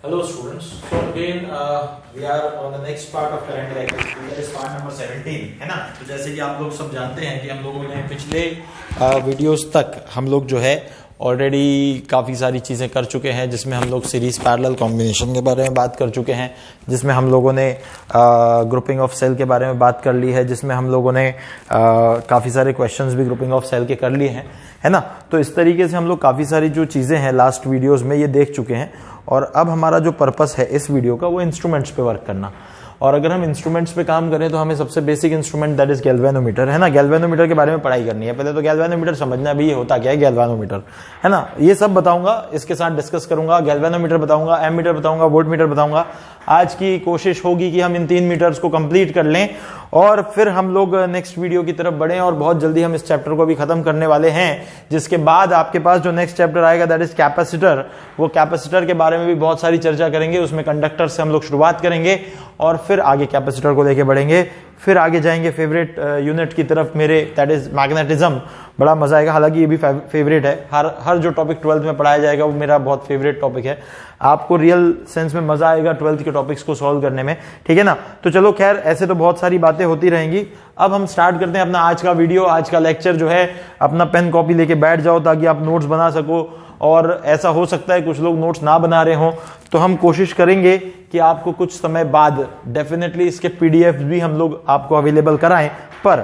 Hello students. So again we are on the next part of current electricity. That is part number 17 है ना। तो जैसे कि आप लोग सब जानते हैं कि हम लोगों ने पिछले वीडियोस तक हम लोग जो है ऑलरेडी काफ़ी सारी चीज़ें कर चुके हैं, जिसमें हम लोग सीरीज पैरेलल कॉम्बिनेशन के बारे में बात कर चुके हैं, जिसमें हम लोगों ने ग्रुपिंग ऑफ सेल के बारे में बात कर ली है, जिसमें हम लोगों ने काफ़ी सारे क्वेश्चंस भी ग्रुपिंग ऑफ सेल के कर लिए हैं, है ना। तो इस तरीके से हम लोग काफ़ी सारी जो चीज़ें हैं लास्ट वीडियोज़ में ये देख चुके हैं, और अब हमारा जो पर्पस है इस वीडियो का वो इंस्ट्रूमेंट्स पे वर्क करना। और अगर हम इंस्ट्रूमेंट्स पे काम करें तो हमें सबसे basic instrument that is galvanometer, है ना। गैल्वेनोमीटर के बारे में पढ़ाई करनी है। पहले तो गैल्वेनोमीटर समझना भी होता क्या है गैल्वेनोमीटर, है ना। ये सब बताऊंगा, इसके साथ डिस्कस करूंगा। गैल्वेनोमीटर बताऊंगा, एमीटर बताऊंगा, वोल्टमीटर बताऊंगा। आज की कोशिश होगी कि हम इन 3 मीटर्स को कंप्लीट कर लें और फिर हम लोग नेक्स्ट वीडियो की तरफ बढ़ें, और बहुत जल्दी हम इस चैप्टर को भी खत्म करने वाले हैं, जिसके बाद आपके पास जो नेक्स्ट चैप्टर आएगा दैट इज कैपेसिटर। वो कैपेसिटर के बारे में भी बहुत सारी चर्चा करेंगे। उसमें कंडक्टर से हम लोग शुरुआत करेंगे और फिर आगे कैपेसिटर को लेके बढ़ेंगे, फिर आगे जाएंगे फेवरेट यूनिट की तरफ मेरे, दैट इज मैग्नेटिज्म। बड़ा मजा आएगा, हालांकि ये भी फेवरेट है। हर जो टॉपिक 12th में पढ़ाया जाएगा वो मेरा बहुत फेवरेट टॉपिक है। आपको रियल सेंस में मजा आएगा 12th के टॉपिक्स को सॉल्व करने में, ठीक है ना। तो चलो खैर, ऐसे तो बहुत सारी बातें होती रहेंगी। अब हम स्टार्ट करते हैं अपना आज का वीडियो, आज का लेक्चर जो है। अपना पेन कॉपी लेके बैठ जाओ ताकि आप नोट्स बना सको, और ऐसा हो सकता है कुछ लोग नोट्स ना बना रहे हों, तो हम कोशिश करेंगे कि आपको कुछ समय बाद डेफिनेटली इसके पीडीएफ भी हम लोग आपको अवेलेबल कराएं। पर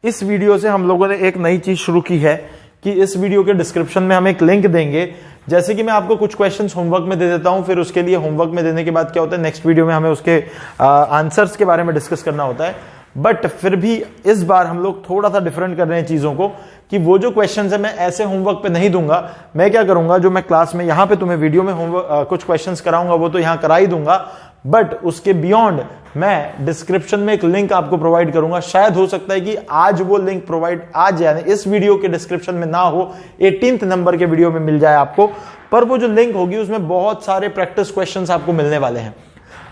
इस वीडियो से हम लोगों ने एक नई चीज शुरू की है कि इस वीडियो के डिस्क्रिप्शन में हम एक लिंक देंगे। जैसे कि मैं आपको कुछ क्वेश्चंस होमवर्क में दे देता हूं, फिर उसके लिए होमवर्क में देने के बाद क्या होता है, नेक्स्ट वीडियो में हमें उसके आंसर्स के बारे में डिस्कस करना होता है। बट फिर भी इस बार हम लोग थोड़ा सा डिफरेंट कर रहे हैं चीजों को, कि वो जो क्वेश्चंस है मैं ऐसे होमवर्क पे नहीं दूंगा। मैं क्या करूंगा, जो मैं क्लास में यहाँ पे तुम्हें वीडियो में होमवर्क कुछ क्वेश्चंस कराऊंगा वो तो यहाँ करा ही दूंगा, बट उसके बियॉन्ड मैं डिस्क्रिप्शन में एक लिंक आपको प्रोवाइड करूंगा। शायद हो सकता है कि आज वो लिंक प्रोवाइड आज यानी इस वीडियो के डिस्क्रिप्शन में ना हो, 18th नंबर के वीडियो में मिल जाए आपको, पर वो जो लिंक होगी उसमें बहुत सारे प्रैक्टिस क्वेश्चंस आपको मिलने वाले हैं।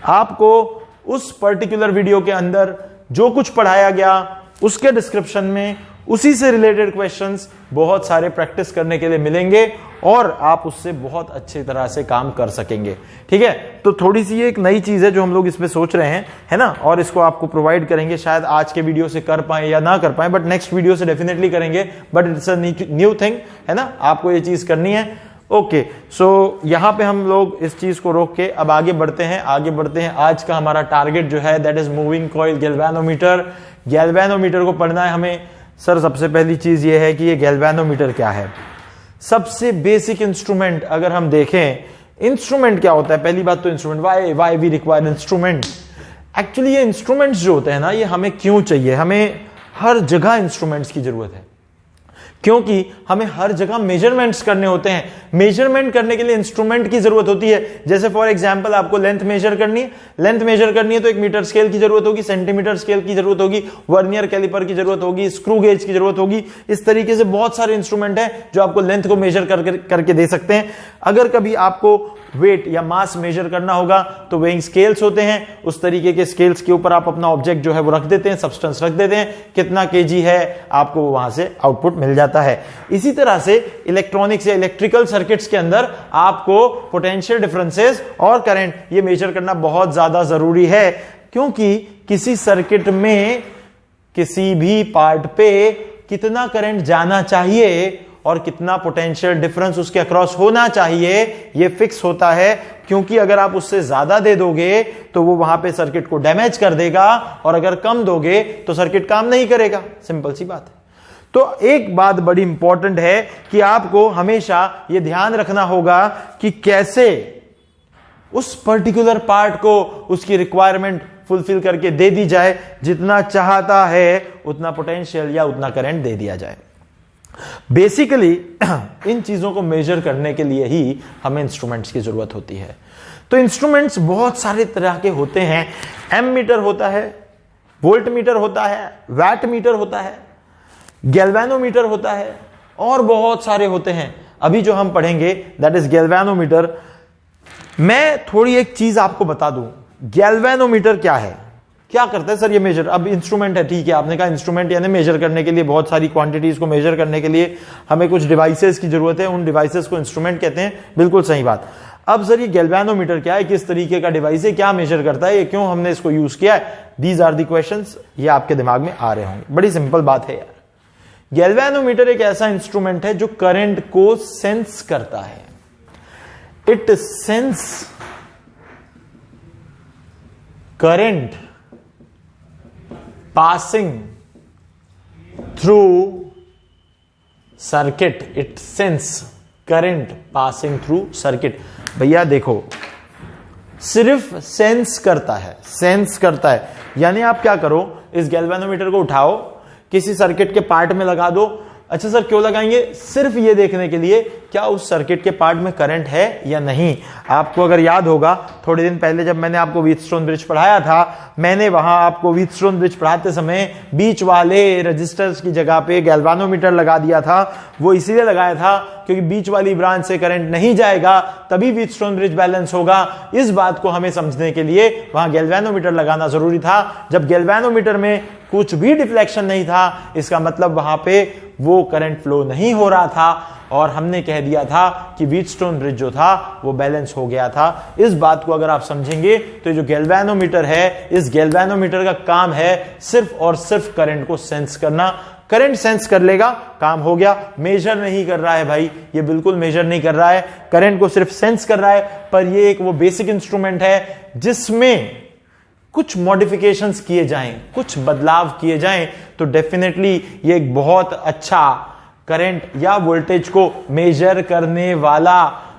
आपको उस पर्टिकुलर वीडियो के अंदर जो कुछ पढ़ाया गया उसके डिस्क्रिप्शन में उसी से रिलेटेड क्वेश्चंस बहुत सारे प्रैक्टिस करने के लिए मिलेंगे, और आप उससे बहुत अच्छी तरह से काम कर सकेंगे, ठीक है। तो थोड़ी सी एक नई चीज है जो हम लोग इसमें सोच रहे हैं, है ना, और इसको आपको प्रोवाइड करेंगे। शायद आज के वीडियो से कर पाए या ना कर पाए, बट नेक्स्ट वीडियो से डेफिनेटली करेंगे। But it's a new thing, है ना, आपको ये चीज करनी है। ओके, सो यहां पे हम लोग इस चीज को रोक के अब आगे बढ़ते हैं। आज का हमारा टारगेट जो है that is moving coil galvanometer. Galvanometer को पढ़ना है हमें। सर सबसे पहली चीज ये है कि ये गैल्वेनोमीटर क्या है। सबसे बेसिक इंस्ट्रूमेंट अगर हम देखें, इंस्ट्रूमेंट क्या होता है, पहली बात तो instrument, why we require instrument. Actually ये इंस्ट्रूमेंट्स जो होते हैं ना, ये हमें क्यों चाहिए, हमें हर जगह इंस्ट्रूमेंट्स की जरूरत है, क्योंकि हमें हर जगह मेजरमेंट्स करने होते हैं। मेजरमेंट करने के लिए इंस्ट्रूमेंट की जरूरत होती है। जैसे फॉर एग्जांपल आपको लेंथ मेजर करनी है, तो एक मीटर स्केल की जरूरत होगी, सेंटीमीटर स्केल की जरूरत होगी, वर्नियर कैलिपर की जरूरत होगी, स्क्रू गेज की जरूरत होगी। इस तरीके से बहुत सारे इंस्ट्रूमेंट हैं जो आपको लेंथ को मेजर करके दे सकते हैं। अगर कभी आपको वेट या मास मेजर करना होगा तो वेइंग स्केल्स होते हैं। उस तरीके के स्केल्स के ऊपर आप अपना ऑब्जेक्ट जो है वो रख देते हैं, सब्सटेंस रख देते हैं, कितना केजी है आपको वहां से आउटपुट मिल जाता है। इसी तरह से इलेक्ट्रॉनिक्स या इलेक्ट्रिकल सर्किट्स के अंदर आपको पोटेंशियल डिफरेंसेस और करंट ये मेजर करना बहुत ज्यादा जरूरी है, क्योंकि किसी सर्किट में किसी भी पार्ट पे कितना करंट जाना चाहिए और कितना पोटेंशियल डिफरेंस उसके अक्रॉस होना चाहिए ये फिक्स होता है। क्योंकि अगर आप उससे ज्यादा दे दोगे तो वो वहां पे सर्किट को डैमेज कर देगा, और अगर कम दोगे तो सर्किट काम नहीं करेगा। सिंपल सी बात है। तो एक बात बड़ी इंपॉर्टेंट है कि आपको हमेशा ये ध्यान रखना होगा कि कैसे उस पर्टिकुलर पार्ट को उसकी रिक्वायरमेंट फुलफिल करके दे दी जाए, जितना चाहता है उतना पोटेंशियल या उतना करंट दे दिया जाए। बेसिकली इन चीजों को मेजर करने के लिए ही हमें इंस्ट्रूमेंट्स की जरूरत होती है। तो इंस्ट्रूमेंट्स बहुत सारे तरह के होते हैं। एम मीटर होता है, वोल्ट मीटर होता है, वैट मीटर होता है, गैल्वेनोमीटर होता है, और बहुत सारे होते हैं। अभी जो हम पढ़ेंगे दैट इज गैल्वेनोमीटर। मैं थोड़ी एक चीज आपको बता दूं, गैल्वेनोमीटर क्या है, क्या करता है सर ये मेजर। अब इंस्ट्रूमेंट है, ठीक है, आपने कहा इंस्ट्रूमेंट यानी मेजर करने के लिए, बहुत सारी क्वांटिटीज को मेजर करने के लिए हमें कुछ डिवाइसेस की जरूरत है, उन डिवाइसेस को इंस्ट्रूमेंट कहते हैं। बिल्कुल सही बात। अब सर ये गैल्वेनोमीटर क्या है, किस तरीके का डिवाइस है, क्या मेजर करता है, ये क्यों हमने इसको यूज किया है, दीज आर दी क्वेश्चंस, ये आपके दिमाग में आ रहे होंगे। बड़ी सिंपल बात है यार। गैल्वेनोमीटर एक ऐसा इंस्ट्रूमेंट है जो करंट को सेंस करता है। It sense current passing through circuit, it sense current passing through circuit. भैया देखो, सिर्फ सेंस करता है, सेंस करता है, यानी आप क्या करो, इस गैल्वेनोमीटर को उठाओ, किसी सर्किट के पार्ट में लगा दो। अच्छा सर क्यों लगाएंगे, सिर्फ ये देखने के लिए क्या उस सर्किट के पार्ट में करंट है या नहीं। आपको अगर याद होगा, थोड़े दिन पहले जब मैंने आपको व्हीटस्टोन ब्रिज पढ़ाया था, मैंने वहां आपको व्हीटस्टोन ब्रिज पढ़ाते समय बीच वाले रजिस्टर्स की जगह पे गैल्वेनोमीटर लगा दिया था। वो इसीलिए लगाया था क्योंकि बीच वाली ब्रांच से करंट नहीं जाएगा, तभी व्हीटस्टोन ब्रिज बैलेंस होगा। इस बात को हमें समझने के लिए वहां गैल्वेनोमीटर लगाना जरूरी था। जब गैल्वेनोमीटर में कुछ भी डिफ्लेक्शन नहीं था, इसका मतलब वहां पे वो करंट फ्लो नहीं हो रहा था, और हमने कह दिया था कि व्हीटस्टोन ब्रिज जो था वो बैलेंस हो गया था। इस बात को अगर आप समझेंगे तो जो गैल्वेनोमीटर है, इस गैल्वेनोमीटर का काम है सिर्फ और सिर्फ करंट को सेंस करना। करंट सेंस कर लेगा, काम हो गया। मेजर नहीं कर रहा है भाई, ये बिल्कुल मेजर नहीं कर रहा है, करंट को सिर्फ सेंस कर रहा है। पर ये एक वो बेसिक इंस्ट्रूमेंट है जिसमें कुछ मॉडिफिकेशंस किए जाएं, कुछ बदलाव किए जाएं, तो डेफिनेटली ये एक बहुत अच्छा करंट या वोल्टेज को मेजर करने वाला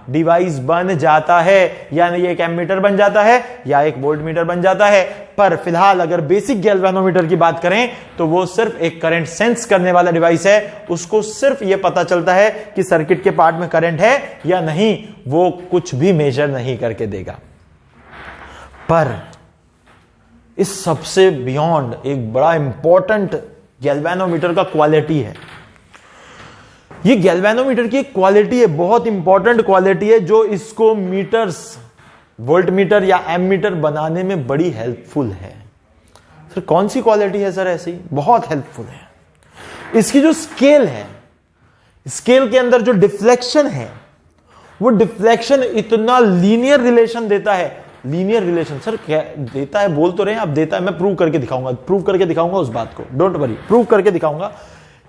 डिवाइस बन जाता है। यानी ये एक एमीटर बन जाता है या एक वोल्टमीटर बन जाता है। पर फिलहाल अगर बेसिक गैल्वेनोमीटर की बात करें तो वो सिर्फ एक करंट सेंस करने वाला डिवाइस है। उसको सिर्फ ये पता चलता है कि सर्किट के पार्ट में करंट है या नहीं, वो कुछ भी मेजर नहीं करके देगा। पर इस सबसे बियॉन्ड एक बड़ा इंपॉर्टेंट गैल्वेनोमीटर का क्वालिटी है। ये गैल्वेनोमीटर की एक क्वालिटी है, बहुत इंपॉर्टेंट क्वालिटी है, जो इसको मीटर्स, वोल्ट मीटर या एमीटर बनाने में बड़ी हेल्पफुल है। सर कौन सी क्वालिटी है सर ऐसी? बहुत हेल्पफुल है। इसकी जो स्केल है, स्केल के अंदर जो डिफ्लेक्शन है, वो डिफ्लेक्शन इतना लीनियर रिलेशन देता है। लीनियर रिलेशन सर क्या देता है, बोल तो रहे हैं आप, देता है। मैं प्रूव करके दिखाऊंगा उस बात को, डोंट वरी, प्रूव करके दिखाऊंगा।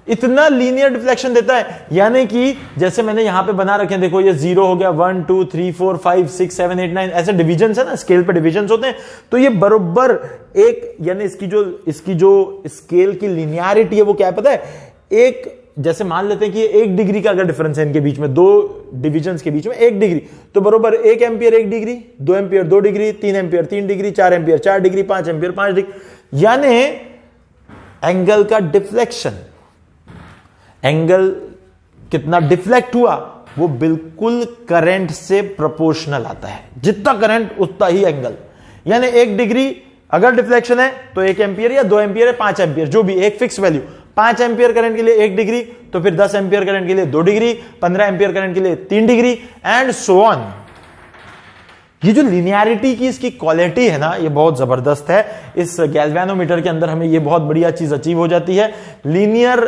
इतना लीनियर डिफ्लेक्शन देता है, यानी कि जैसे मैंने यहां पे बना रखे हैं, देखो ये 0 हो गया, 1 2 3 4 5 6 7 8 9 ऐसे डिविजन्स है ना, स्केल पे डिविजन्स होते हैं। तो ये बरोबर एक, यानी इसकी जो स्केल की लीनियरिटी है वो क्या है पता है? एक, जैसे मान लेते हैं कि 1 डिग्री का अगर डिफरेंस है इनके बीच में, दो डिविजन्स के बीच में 1 डिग्री, तो बरोबर 1 ampere 1 degree, 2 ampere 2 degree, 3 ampere 3 degree, 4 ampere 4 degree, 5 ampere 5 degree. यानी एंगल का डिफ्लेक्शन, एंगल कितना डिफ्लेक्ट हुआ वो बिल्कुल करंट से प्रोपोर्शनल आता है। जितना करंट उतना ही एंगल। यानी 1 डिग्री अगर डिफ्लेक्शन है तो 1 एम्पियर या 2 एम्पियर है 5 एम्पियर, जो भी एक फिक्स वैल्यू। 5 एम्पियर करंट के लिए 1 डिग्री, तो फिर 10 एम्पियर करंट के लिए 2 डिग्री, 15 एम्पियर करंट के लिए 3 डिग्री एंड सो ऑन। ये जो लिनियरिटी की इसकी क्वालिटी है ना, ये बहुत जबरदस्त है। इस गैल्वेनोमीटर के अंदर हमें ये बहुत बढ़िया चीज अचीव हो जाती है। लीनियर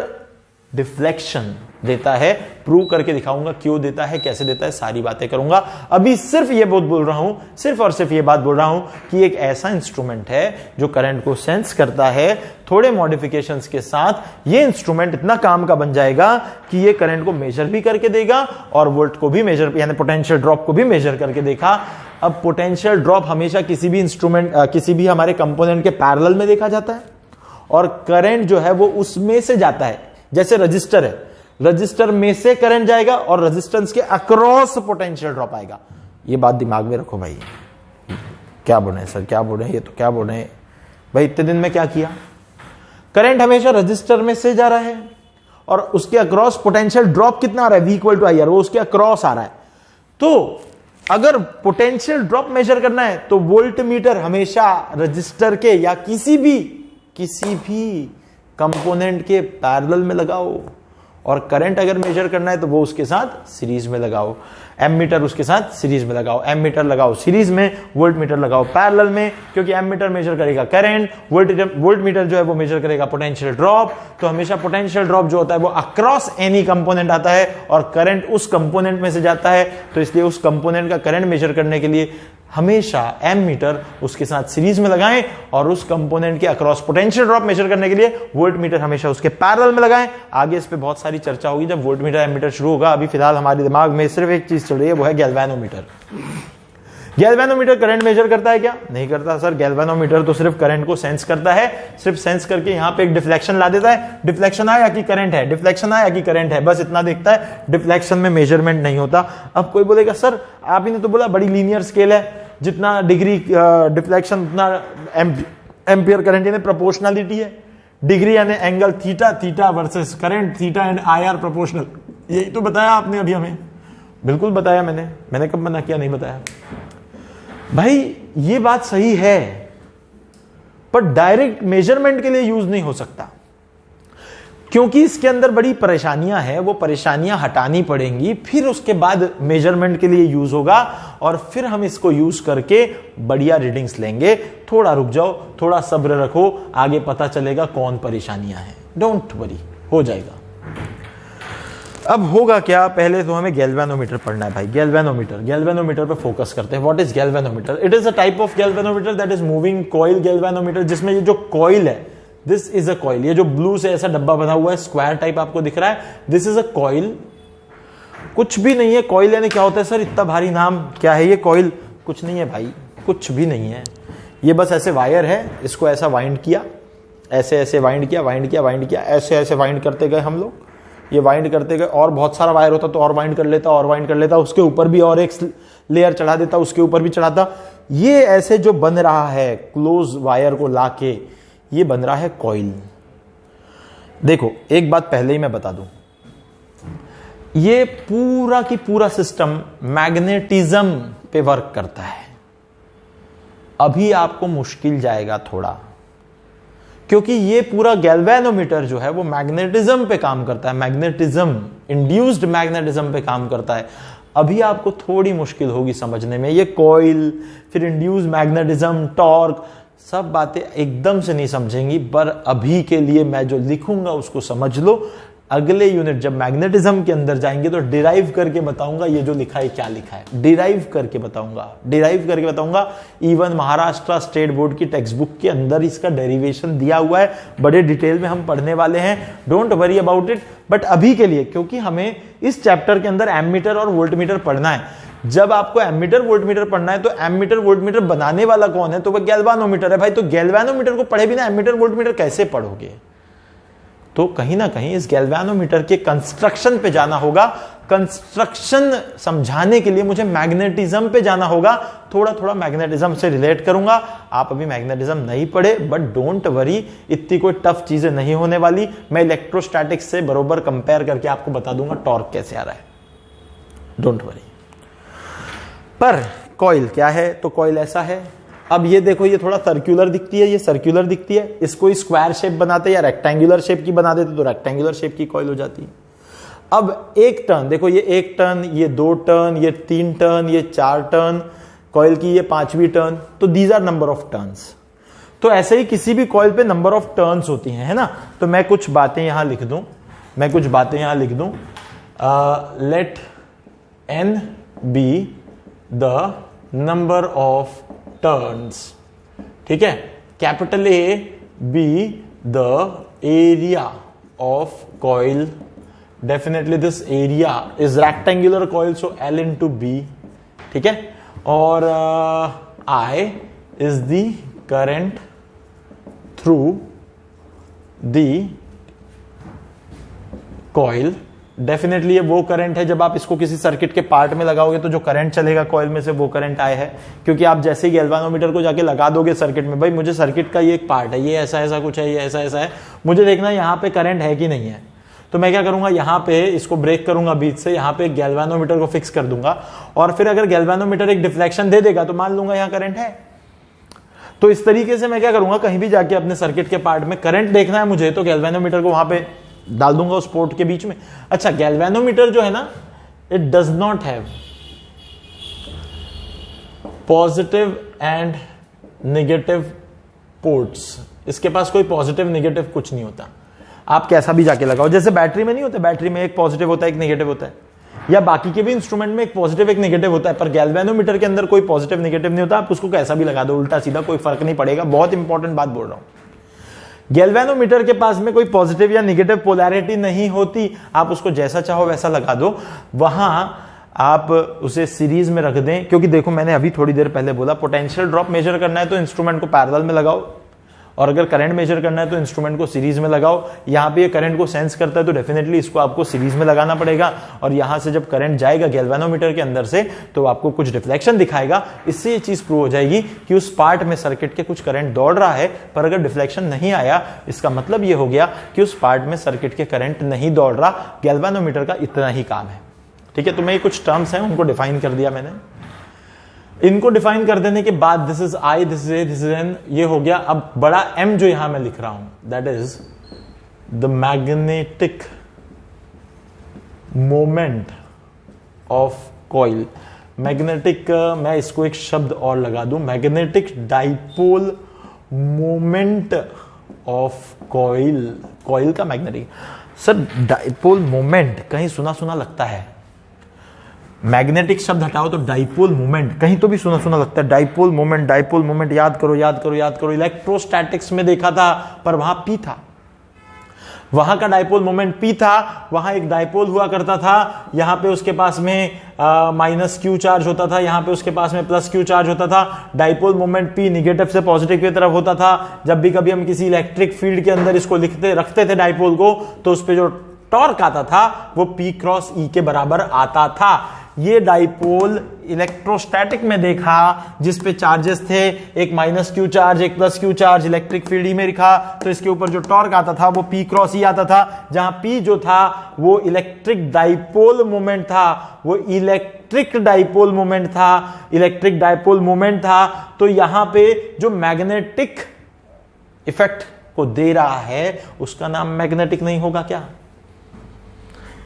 डिफ्लेक्शन देता है, प्रूव करके दिखाऊंगा क्यों देता है, कैसे देता है, सारी बातें करूंगा। अभी सिर्फ ये बोल रहा हूं, सिर्फ और सिर्फ ये बात बोल रहा हूं कि एक ऐसा इंस्ट्रूमेंट है जो करंट को सेंस करता है। थोड़े मॉडिफिकेशंस के साथ ये इंस्ट्रूमेंट इतना काम का बन जाएगा कि ये करंट को मेजर भी करके देगा और वोल्ट को भी मेजर, यानी पोटेंशियल ड्रॉप को भी मेजर करके देखा। अब पोटेंशियल ड्रॉप हमेशा किसी भी इंस्ट्रूमेंट, किसी भी हमारे कंपोनेंट के पैरेलल में देखा जाता है, और करंट जो है वो उसमें से जाता है। जैसे रजिस्टर है, रजिस्टर में से करंट जाएगा और रजिस्टेंस के अक्रॉस पोटेंशियल ड्रॉप आएगा। ये बात दिमाग में रखो भाई। क्या बोल रहे हैं सर, क्या बोल रहे हैं, ये तो क्या बोल रहे हैं भाई, इतने दिन में क्या किया? करंट हमेशा रजिस्टर में से जा रहा है और उसके अक्रॉस पोटेंशियल ड्रॉप कितना आ रहा है, V = IR, वो उसके अक्रॉस आ रहा है। तो अगर पोटेंशियल ड्रॉप मेजर करना है तो वोल्ट मीटर हमेशा रजिस्टर के या किसी भी कंपोनेंट के पैरेलल में लगाओ, और करंट अगर मेजर करना है तो वो उसके साथ सीरीज में लगाओ। एमीटर उसके साथ सीरीज में लगाओ, एमीटर लगाओ सीरीज में, वोल्ट मीटर लगाओ पैरेलल में, क्योंकि एमीटर मेजर करेगा करंट, वोल्ट मीटर जो है वो मेजर करेगा पोटेंशियल ड्रॉप। तो हमेशा पोटेंशियल ड्रॉप जो होता है वो अक्रॉस एनी कंपोनेंट आता है और करंट उस कंपोनेंट में से जाता है, तो इसलिए उस कंपोनेंट का करंट मेजर करने के लिए हमेशा एमीटर उसके साथ सीरीज में लगाएं और उस कंपोनेंट के अक्रॉस पोटेंशियल ड्रॉप मेजर करने के लिए वोल्ट मीटर हमेशा उसके पैरेलल में लगाएं। आगे इस पे बहुत सारी चर्चा होगी जब वोल्ट मीटर एमीटर शुरू होगा। अभी फिलहाल हमारे दिमाग में सिर्फ एक चीज चल रही है, वो है गैल्वेनोमीटर। गैल्वेनोमीटर करंट मेजर करता है क्या? नहीं करता सर। गैल्वेनोमीटर तो सिर्फ करंट को सेंस करता है, सिर्फ सेंस करके यहां पे एक डिफ्लेक्शन ला देता है, डिफ्लेक्शन आया कि करंट है, डिफ्लेक्शन आया कि करंट है, बस इतना देखता है। डिफ्लेक्शन में मेजरमेंट नहीं होता। अब कोई बोलेगा सर आप ही ने तो बोला बड़ी लीनियर स्केल है, जितना डिग्री डिफ्लेक्शन उतना एम्पियर करंट, यानी प्रोपोर्शनलिटी है। डिग्री यानी angle theta, theta versus current, theta and IR proportional. यही तो बताया आपने अभी हमें। बिल्कुल बताया मैंने कब मना किया? नहीं बताया भाई। ये बात सही है पर डायरेक्ट मेजरमेंट के लिए यूज नहीं हो सकता, क्योंकि इसके अंदर बड़ी परेशानियां हैं। वो परेशानियां हटानी पड़ेंगी, फिर उसके बाद मेजरमेंट के लिए यूज होगा और फिर हम इसको यूज करके बढ़िया रीडिंग्स लेंगे। थोड़ा रुक जाओ, थोड़ा सब्र रखो, आगे पता चलेगा कौन परेशानियां हैं। डोंट वरी, हो जाएगा। अब होगा क्या? पहले तो हमें गैल्वेनोमीटर पढ़ना है भाई। गैल्वेनोमीटर पे फोकस करते हैं। What is galvanometer? It is a type of galvanometer that is moving coil galvanometer, जिसमें ये जो कॉइल है, दिस इज अ कॉइल। ये जो ब्लू से ऐसा डब्बा बना हुआ है, स्क्वायर टाइप आपको दिख रहा है, दिस इज अ कॉइल। कुछ भी नहीं है। कॉइल यानी क्या होता है सर? इतना भारी नाम, क्या है ये कॉइल? कुछ नहीं है भाई, कुछ भी नहीं है। ये बस ऐसे वायर है, इसको ऐसा वाइंड किया, ऐसे ऐसे वाइंड किया, ऐसे ऐसे वाइंड करते गए हम लोग। ये वाइंड करते गए, और बहुत सारा वायर होता तो और वाइंड कर लेता, उसके ऊपर भी और एक लेयर चढ़ा देता, उसके ऊपर भी चढ़ाता। ये ऐसे जो बन रहा है क्लोज वायर को लाके, ये बन रहा है कॉइल। देखो एक बात पहले ही मैं बता दूं, ये पूरा की पूरा सिस्टम मैग्नेटिज्म पे वर्क करता है। अभी आपको मुश्किल जाएगा थोड़ा, क्योंकि ये पूरा गैल्वेनोमीटर जो है वो मैग्नेटिज्म पे काम करता है, मैग्नेटिज्म, इंड्यूस्ड मैग्नेटिज्म पे काम करता है। अभी आपको थोड़ी मुश्किल होगी समझने में। ये कॉइल, फिर इंड्यूस्ड मैग्नेटिज्म, टॉर्क, सब बातें एकदम से नहीं समझेंगी, पर अभी के लिए मैं जो लिखूंगा उसको समझ लो। अगले यूनिट जब मैग्नेटिज्म के अंदर जाएंगे तो डिराइव करके बताऊंगा ये जो लिखा है क्या लिखा है। डिराइव करके बताऊंगा। इवन महाराष्ट्र स्टेट बोर्ड की टेक्स्ट बुक के अंदर इसका डेरिवेशन दिया हुआ है, बड़े डिटेल में हम पढ़ने वाले हैं। Don't worry about it. But अभी के लिए, क्योंकि हमें इस चैप्टर के अंदर एमीटर और वोल्टमीटर पढ़ना है, जब आपको एमीटर वोल्टमीटर पढ़ना है तो एमीटर वोल्टमीटर बनाने वाला कौन है? तो वह गैल्वेनोमीटर है भाई। तो गैल्वेनोमीटर को पढ़े बिना एमीटर वोल्टमीटर कैसे पढ़ोगे? तो कहीं ना कहीं इस गैल्वेनोमीटर के कंस्ट्रक्शन पे जाना होगा। कंस्ट्रक्शन समझाने के लिए मुझे मैग्नेटिज्म पे जाना होगा। थोड़ा थोड़ा मैग्नेटिज्म से रिलेट करूंगा। आप अभी मैग्नेटिज्म नहीं पढ़े, बट डोंट वरी, इतनी कोई टफ चीजें नहीं होने वाली। मैं इलेक्ट्रोस्टैटिक्स से बरोबर कंपेयर करके आपको बता दूंगा टॉर्क कैसे आ रहा है। Don't worry. पर कॉइल क्या है? तो कॉइल ऐसा है। अब ये देखो, ये थोड़ा सर्कुलर दिखती है, ये सर्कुलर दिखती है। इसको स्क्वायर शेप बनाते या रेक्टेंगुलर शेप की बना देते तो रेक्टेंगुलर शेप की कॉइल हो जाती है। अब एक टर्न देखो, ये एक टर्न, ये 2 टर्न, ये 3 टर्न, ये 4 टर्न, कॉइल की ये 5वीं टर्न। तो these are number of turns. तो ऐसे ही किसी भी कॉइल पे नंबर ऑफ टर्न्स होती हैं, है ना। तो मैं कुछ बातें यहां लिख दूं, let n be the number of turns, ठीक है। Capital A B the area of coil, definitely this area is rectangular coil, so L into B, ठीक है। और I is the current through the coil. Definitely ये वो current है, जब आप इसको किसी सर्किट के पार्ट में लगाओगे तो जो करंट चलेगा कॉइल में से वो करंट आए है। क्योंकि आप जैसे ही गैल्वेनोमीटर को जाके लगा दोगे सर्किट में, भाई मुझे सर्किट का ये एक पार्ट है, ये ऐसा ऐसा कुछ है, ये ऐसा ऐसा है, मुझे देखना है यहाँ पे करंट है कि नहीं है। तो मैं क्या करूंगा, यहाँ पे इसको ब्रेक करूंगा बीच से, यहाँ पे गैल्वेनोमीटर को फिक्स कर दूंगा, और फिर अगर गैल्वेनोमीटर एक डिफ्लेक्शन दे देगा तो मान लूंगा यहाँ करंट है। तो इस तरीके से मैं क्या करूंगा, कहीं भी जाके अपने सर्किट के पार्ट में करंट देखना है मुझे, तो गैल्वेनोमीटर को वहां पे डाल दूंगा उस पोर्ट के बीच में। अच्छा, गैल्वेनोमीटर जो है ना, it does not have positive and negative ports. इसके पास कोई पॉजिटिव नेगेटिव कुछ नहीं होता। आप कैसा भी जाके लगाओ, जैसे बैटरी में नहीं होता, बैटरी में एक पॉजिटिव होता है एक नेगेटिव होता है, या बाकी के भी इंस्ट्रूमेंट में एक पॉजिटिव एक नेगेटिव होता है, पर गैल्वेनोमीटर के अंदर कोई पॉजिटिव नेगेटिव नहीं होता। आप उसको कैसा भी लगा दो, उल्टा सीधा, कोई फर्क नहीं पड़ेगा। बहुत इंपॉर्टेंट बात बोल रहा हूं, गैल्वेनोमीटर के पास में कोई पॉजिटिव या नेगेटिव पोलैरिटी नहीं होती। आप उसको जैसा चाहो वैसा लगा दो, वहां आप उसे सीरीज में रख दें। क्योंकि देखो, मैंने अभी थोड़ी देर पहले बोला, पोटेंशियल ड्रॉप मेजर करना है तो इंस्ट्रूमेंट को पैरेलल में लगाओ, और अगर करंट मेजर करना है तो इंस्ट्रूमेंट को सीरीज में लगाओ। यहां पे ये करंट को सेंस करता है तो डेफिनेटली इसको आपको सीरीज में लगाना पड़ेगा, और यहां से जब करंट जाएगा गैल्वेनोमीटर के अंदर से तो आपको कुछ डिफ्लेक्शन दिखाएगा। इससे ये चीज प्रूव हो जाएगी कि उस पार्ट में सर्किट के कुछ करंट दौड़ रहा है, पर अगर डिफ्लेक्शन नहीं आया, इसका मतलब ये हो गया कि उस पार्ट में सर्किट के करंट नहीं दौड़ रहा। गैल्वेनोमीटर का इतना ही काम है। ठीक है, तो मैं ये कुछ टर्म्स हैं उनको डिफाइन कर दिया मैंने। इनको डिफाइन कर देने के बाद this is I, this is a, this is an, ये हो गया। अब बड़ा एम जो यहां मैं लिख रहा हूं, that is the magnetic moment of coil. Magnetic, मैं इसको एक शब्द और लगा दूं, magnetic dipole moment of coil. Coil का मैग्नेटिक, सर डाइपोल मोमेंट कहीं सुना सुना लगता है। मैग्नेटिक शब्द हटाओ तो डाइपोल मोमेंट कहीं तो भी सुना सुना लगता है। डाइपोल मोमेंट, डाइपोल मोमेंट, याद करो याद करो याद करो, इलेक्ट्रोस्टैटिक्स में देखा था, पर वहां पी था, वहां का डाइपोल मोमेंट पी था। वहां एक डाइपोल हुआ करता था, यहां पे उसके पास में माइनस क्यू चार्ज होता था, यहां पे उसके पास में प्लस क्यू चार्ज होता था। डाइपोल मोमेंट पी निगेटिव से पॉजिटिव की तरफ होता था। जब भी कभी हम किसी इलेक्ट्रिक फील्ड के अंदर इसको रखते थे डाइपोल को, तो उस पर जो टॉर्क आता था वो P क्रॉस E के बराबर आता था। ये डाइपोल इलेक्ट्रोस्टैटिक में देखा, जिस पे चार्जेस थे, एक माइनस क्यू चार्ज एक plus Q charge, electric field E में लिखा, तो इसके ऊपर जो टॉर्क आता था वो P क्रॉस E आता था, जहां P जो था वो इलेक्ट्रिक डाइपोल मोमेंट था, वो इलेक्ट्रिक डाइपोल मोमेंट था, इलेक्ट्रिक डाइपोल मोमेंट था। तो यहां पे जो मैग्नेटिक इफेक्ट को दे रहा है उसका नाम मैग्नेटिक नहीं होगा क्या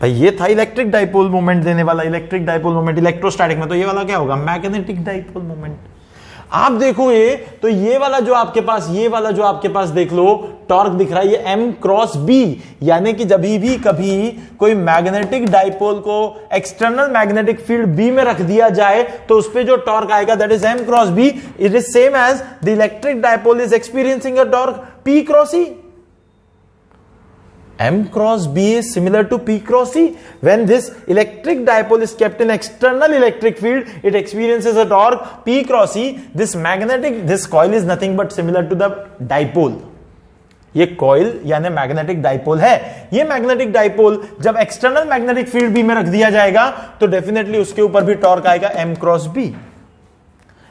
भाई? ये था इलेक्ट्रिक डाइपोल मोमेंट देने वाला, इलेक्ट्रिक डाइपोल मोमेंट इलेक्ट्रोस्टैटिक में, तो ये वाला क्या होगा? Magnetic dipole moment. आप देखो ये, तो ये वाला जो आपके पास देख लो टॉर्क दिख रहा है, ये M क्रॉस B, यानी कि जब भी कभी कोई मैग्नेटिक डाइपोल को एक्सटर्नल मैग्नेटिक फील्ड B में रख दिया जाए तो उस पे जो टॉर्क आएगा that is M cross B। It is same as the electric dipole is experiencing a torque P cross E. M cross B is similar to P cross E. When this electric dipole is kept in external electric field, it experiences a torque P cross E. This coil is nothing but similar to the dipole. ये coil यानी magnetic dipole है। ये magnetic dipole जब external magnetic field B में रख दिया जाएगा तो डेफिनेटली उसके ऊपर भी टॉर्क आएगा M क्रॉस B।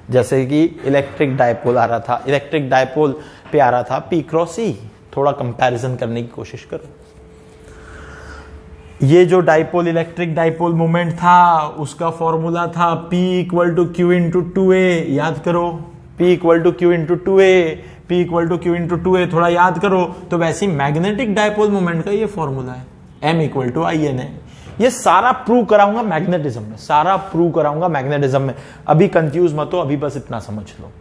जैसे कि इलेक्ट्रिक डाइपोल आ रहा था, इलेक्ट्रिक डाइपोल पे आ रहा था P क्रॉस E। थोड़ा कंपैरिजन करने की कोशिश करो। ये जो डाइपोल इलेक्ट्रिक डाइपोल मोमेंट था उसका फॉर्मूला था P equal to q into 2a। याद करो, P equal to q into 2a, P equal to q into 2a, थोड़ा याद करो। तो वैसे मैग्नेटिक डाइपोल मोमेंट का ये फॉर्मूला है, M इक्वल टू IN है। ये सारा प्रूव कराऊंगा मैग्नेटिज्म में, सारा प्रूव कराऊंगा मैग्नेटिज्म में। अभी कंफ्यूज मत हो, अभी बस इतना समझ लो।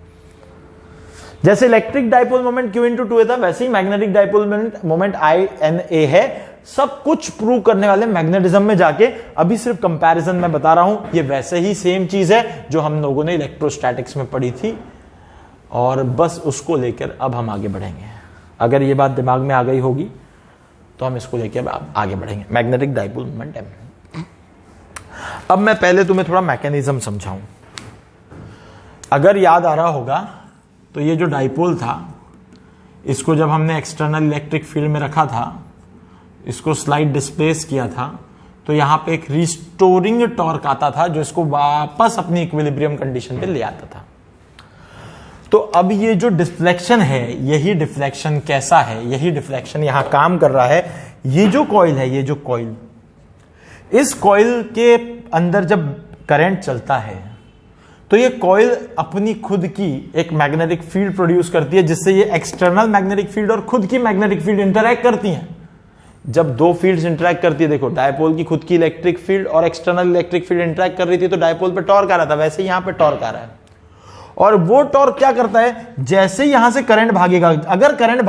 जैसे electric dipole moment Q into 2a था, वैसे ही मैग्नेटिक डाइपोल मोमेंट INA है। सब कुछ प्रूव करने वाले मैग्नेटिज्म में जाके, अभी सिर्फ कंपैरिजन में बता रहा हूं। ये वैसे ही सेम चीज है जो हम लोगों ने इलेक्ट्रोस्टैटिक्स में पढ़ी थी, और बस उसको लेकर अब हम आगे बढ़ेंगे। अगर ये बात दिमाग में आ गई होगी तो हम इसको लेकर अब आगे बढ़ेंगे। Magnetic dipole moment M। अब मैं पहले तुम्हें थोड़ा मैकेनिज्म समझाऊं। अगर याद आ रहा होगा तो ये जो डाइपोल था, इसको जब हमने एक्सटर्नल इलेक्ट्रिक फील्ड में रखा था, इसको स्लाइड डिस्प्लेस किया था, तो यहां पे एक रिस्टोरिंग टॉर्क आता था जो इसको वापस अपनी इक्विलिब्रियम कंडीशन पे ले आता था। तो अब ये जो डिफ्लेक्शन है, यही डिफ्लेक्शन कैसा है, यही डिफ्लेक्शन यहां काम कर रहा है। ये जो कॉइल है, ये जो कॉइल, इस कॉइल के अंदर जब करंट चलता है तो ये कॉइल अपनी खुद की एक मैग्नेटिक फील्ड प्रोड्यूस करती है, जिससे ये एक्सटर्नल मैग्नेटिक फील्ड और खुद की मैग्नेटिक फील्ड इंटरैक्ट करती हैं। जब दो फील्ड्स इंटरेक्ट करती है, देखो डायपोल की खुद की इलेक्ट्रिक फील्ड और एक्सटर्नल इलेक्ट्रिक फील्ड इंटरेक्ट कर रही थी तो डायपोल पे टॉर्क आ रहा था, वैसे यहां पे टॉर्क आ रहा है। और वो टॉर्क क्या करता है, जैसे यहां से करंट भागेगा, अगर करंट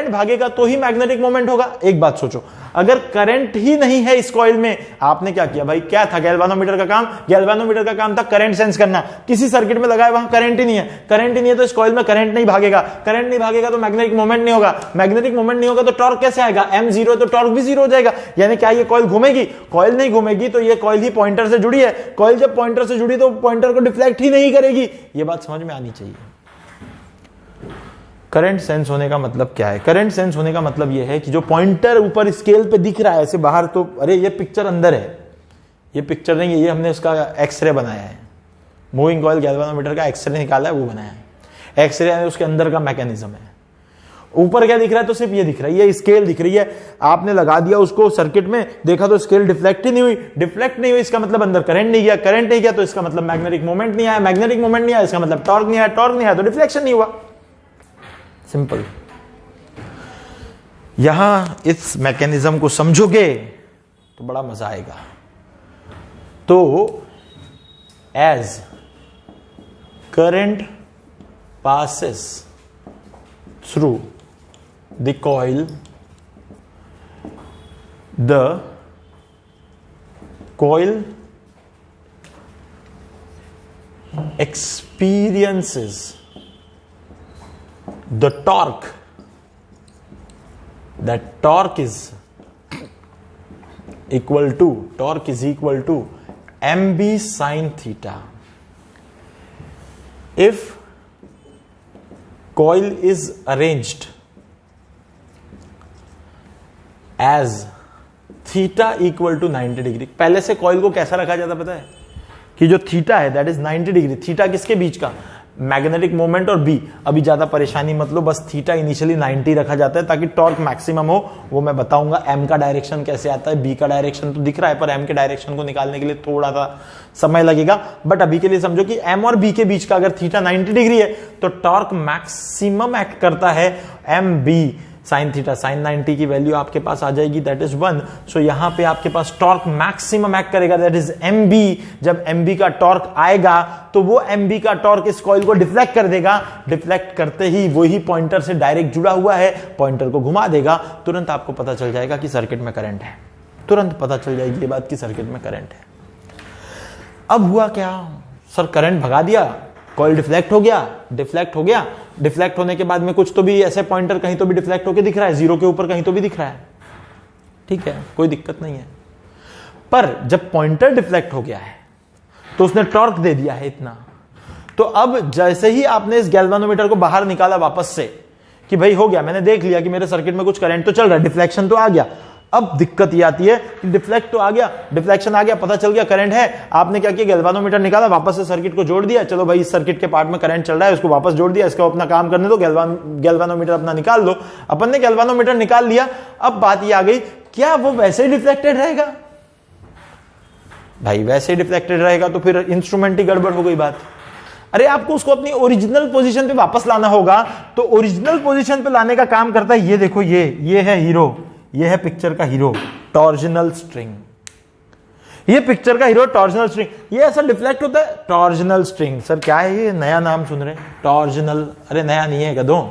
भागेगा तो ही मैग्नेटिक मोमेंट होगा। एक बात सोचो, अगर करंट ही नहीं है इस कॉइल में, आपने क्या किया भाई, क्या था गैल्वानोमीटर का काम? गैल्वानोमीटर का काम था करंट सेंस करना। किसी सर्किट में लगाया, वहां करंट ही नहीं है, तो इस कॉइल में करंट नहीं भागेगा, तो मैग्नेटिक मोमेंट नहीं होगा, तो टॉर्क कैसे आएगा? m0 तो टॉर्क भी 0 हो जाएगा। यानी क्या ये कॉइल घूमेगी? कॉइल नहीं घूमेगी, तो ये कॉइल ही पॉइंटर से जुड़ी है। कॉइल जब पॉइंटर से जुड़ी तो पॉइंटर को डिफ्लेक्ट ही नहीं करेगी। ये बात समझ में आनी चाहिए। करंट सेंस होने का मतलब क्या है? करंट सेंस होने का मतलब यह है कि जो पॉइंटर ऊपर स्केल पे दिख रहा है ऐसे बाहर, तो अरे ये पिक्चर अंदर है, ये पिक्चर नहीं है, ये हमने उसका एक्सरे बनाया है, मूविंग कॉइल गैल्वानोमीटर का एक्सरे निकाला है, वो बनाया है। एक्सरे यानी उसके अंदर का मैकेनिज्म है। ऊपर क्या दिख रहा है? तो सिर्फ ये दिख रहा है, ये स्केल दिख रही है। आपने लगा दिया उसको सर्किट में, देखा तो स्केल डिफ्लेक्ट ही नहीं हुई, इसका मतलब अंदर करंट नहीं गया, तो इसका मतलब मैग्नेटिक मोमेंट नहीं आया, इसका मतलब टॉर्क नहीं आया, तो डिफ्लेक्शन नहीं हुआ। सिंपल। यहां इस मैकेनिज्म को समझोगे तो बड़ा मजा आएगा। तो as current passes through the coil, the coil experiences the torque. That torque is equal to mb sin theta. If coil is arranged as theta equal to 90 degree, पहले से कॉइल को कैसा रखा जाता पता है कि जो थीटा है दैट इज 90 डिग्री। थीटा किसके बीच का? मैग्नेटिक मोमेंट और बी। अभी ज्यादा परेशानी मत लो, बस थीटा इनिशियली 90 रखा जाता है ताकि टॉर्क मैक्सिमम हो। वो मैं बताऊंगा एम का डायरेक्शन कैसे आता है। बी का डायरेक्शन तो दिख रहा है, पर एम के डायरेक्शन को निकालने के लिए थोड़ा सा समय लगेगा। बट अभी के लिए समझो कि एम और बी के बीच का अगर थीटा 90 डिग्री है तो टॉर्क मैक्सिमम एक्ट करता है M B sine theta. Sine 90 की वैल्यू आपके पास आ जाएगी, दैट इज 1। सो यहां पे आपके पास टॉर्क मैक्सिमम एक्ट करेगा, दैट इज एम बी। जब एम बी का टॉर्क आएगा तो वो एम बी का टॉर्क इस कॉइल को डिफ्लेक्ट कर देगा। डिफ्लेक्ट करते ही वही पॉइंटर से डायरेक्ट जुड़ा हुआ है, पॉइंटर को घुमा देगा। तुरंत आपको पता चल जाएगा कि सर्किट में करंट है, तुरंत पता चल जाएगी ये बात कि सर्किट में करंट है। अब हुआ क्या सर, करंट भगा दिया, कॉइल डिफ्लेक्ट हो गया। डिफ्लेक्ट होने के बाद में कुछ तो भी ऐसे पॉइंटर कहीं तो भी डिफ्लेक्ट होकर दिख रहा है, जीरो के ऊपर कहीं तो भी दिख रहा है, ठीक है, कोई दिक्कत नहीं है। पर जब पॉइंटर डिफ्लेक्ट हो गया है तो उसने टॉर्क दे दिया है इतना। तो अब जैसे ही आपने इस गैल्वानोमीटर को बाहर निकाला वापस से कि भाई हो गया, मैंने देख लिया कि मेरे सर्किट में कुछ करंट तो चल रहा है, डिफ्लेक्शन तो आ गया। अब दिक्कत ये आती है कि डिफ्लेक्ट तो आ गया, डिफ्लेक्शन आ गया, पता चल गया करंट है। आपने क्या किया, गैल्वानोमीटर निकाला, वापस से सर्किट को जोड़ दिया। चलो भाई इस सर्किट के पार्ट में करंट चल रहा है, उसको वापस जोड़ दिया, इसका अपना काम करने दो, गैल्वानोमीटर अपना निकाल दो। अपन ने गैल्वानोमीटर निकाल लिया। अब बात ये आ गई, क्या वो वैसे ही डिफ्लेक्टेड रहेगा? भाई वैसे ही डिफ्लेक्टेड रहेगा तो फिर इंस्ट्रूमेंट ही गड़बड़ हो गई बात। अरे आपको उसको अपनी ओरिजिनल पोजीशन पे वापस लाना होगा। तो ओरिजिनल पोजीशन पे लाने का काम करता है, ये देखो, ये है हीरो, ये है पिक्चर का हीरो, टॉर्जनल स्ट्रिंग। ये पिक्चर का हीरो टॉर्जनल स्ट्रिंग। ये ऐसा डिफ्लेक्ट होता है, टॉर्जनल स्ट्रिंग। सर क्या है ये, नया नाम सुन रहे हैं, टॉर्जनल? अरे नया नहीं है गधों,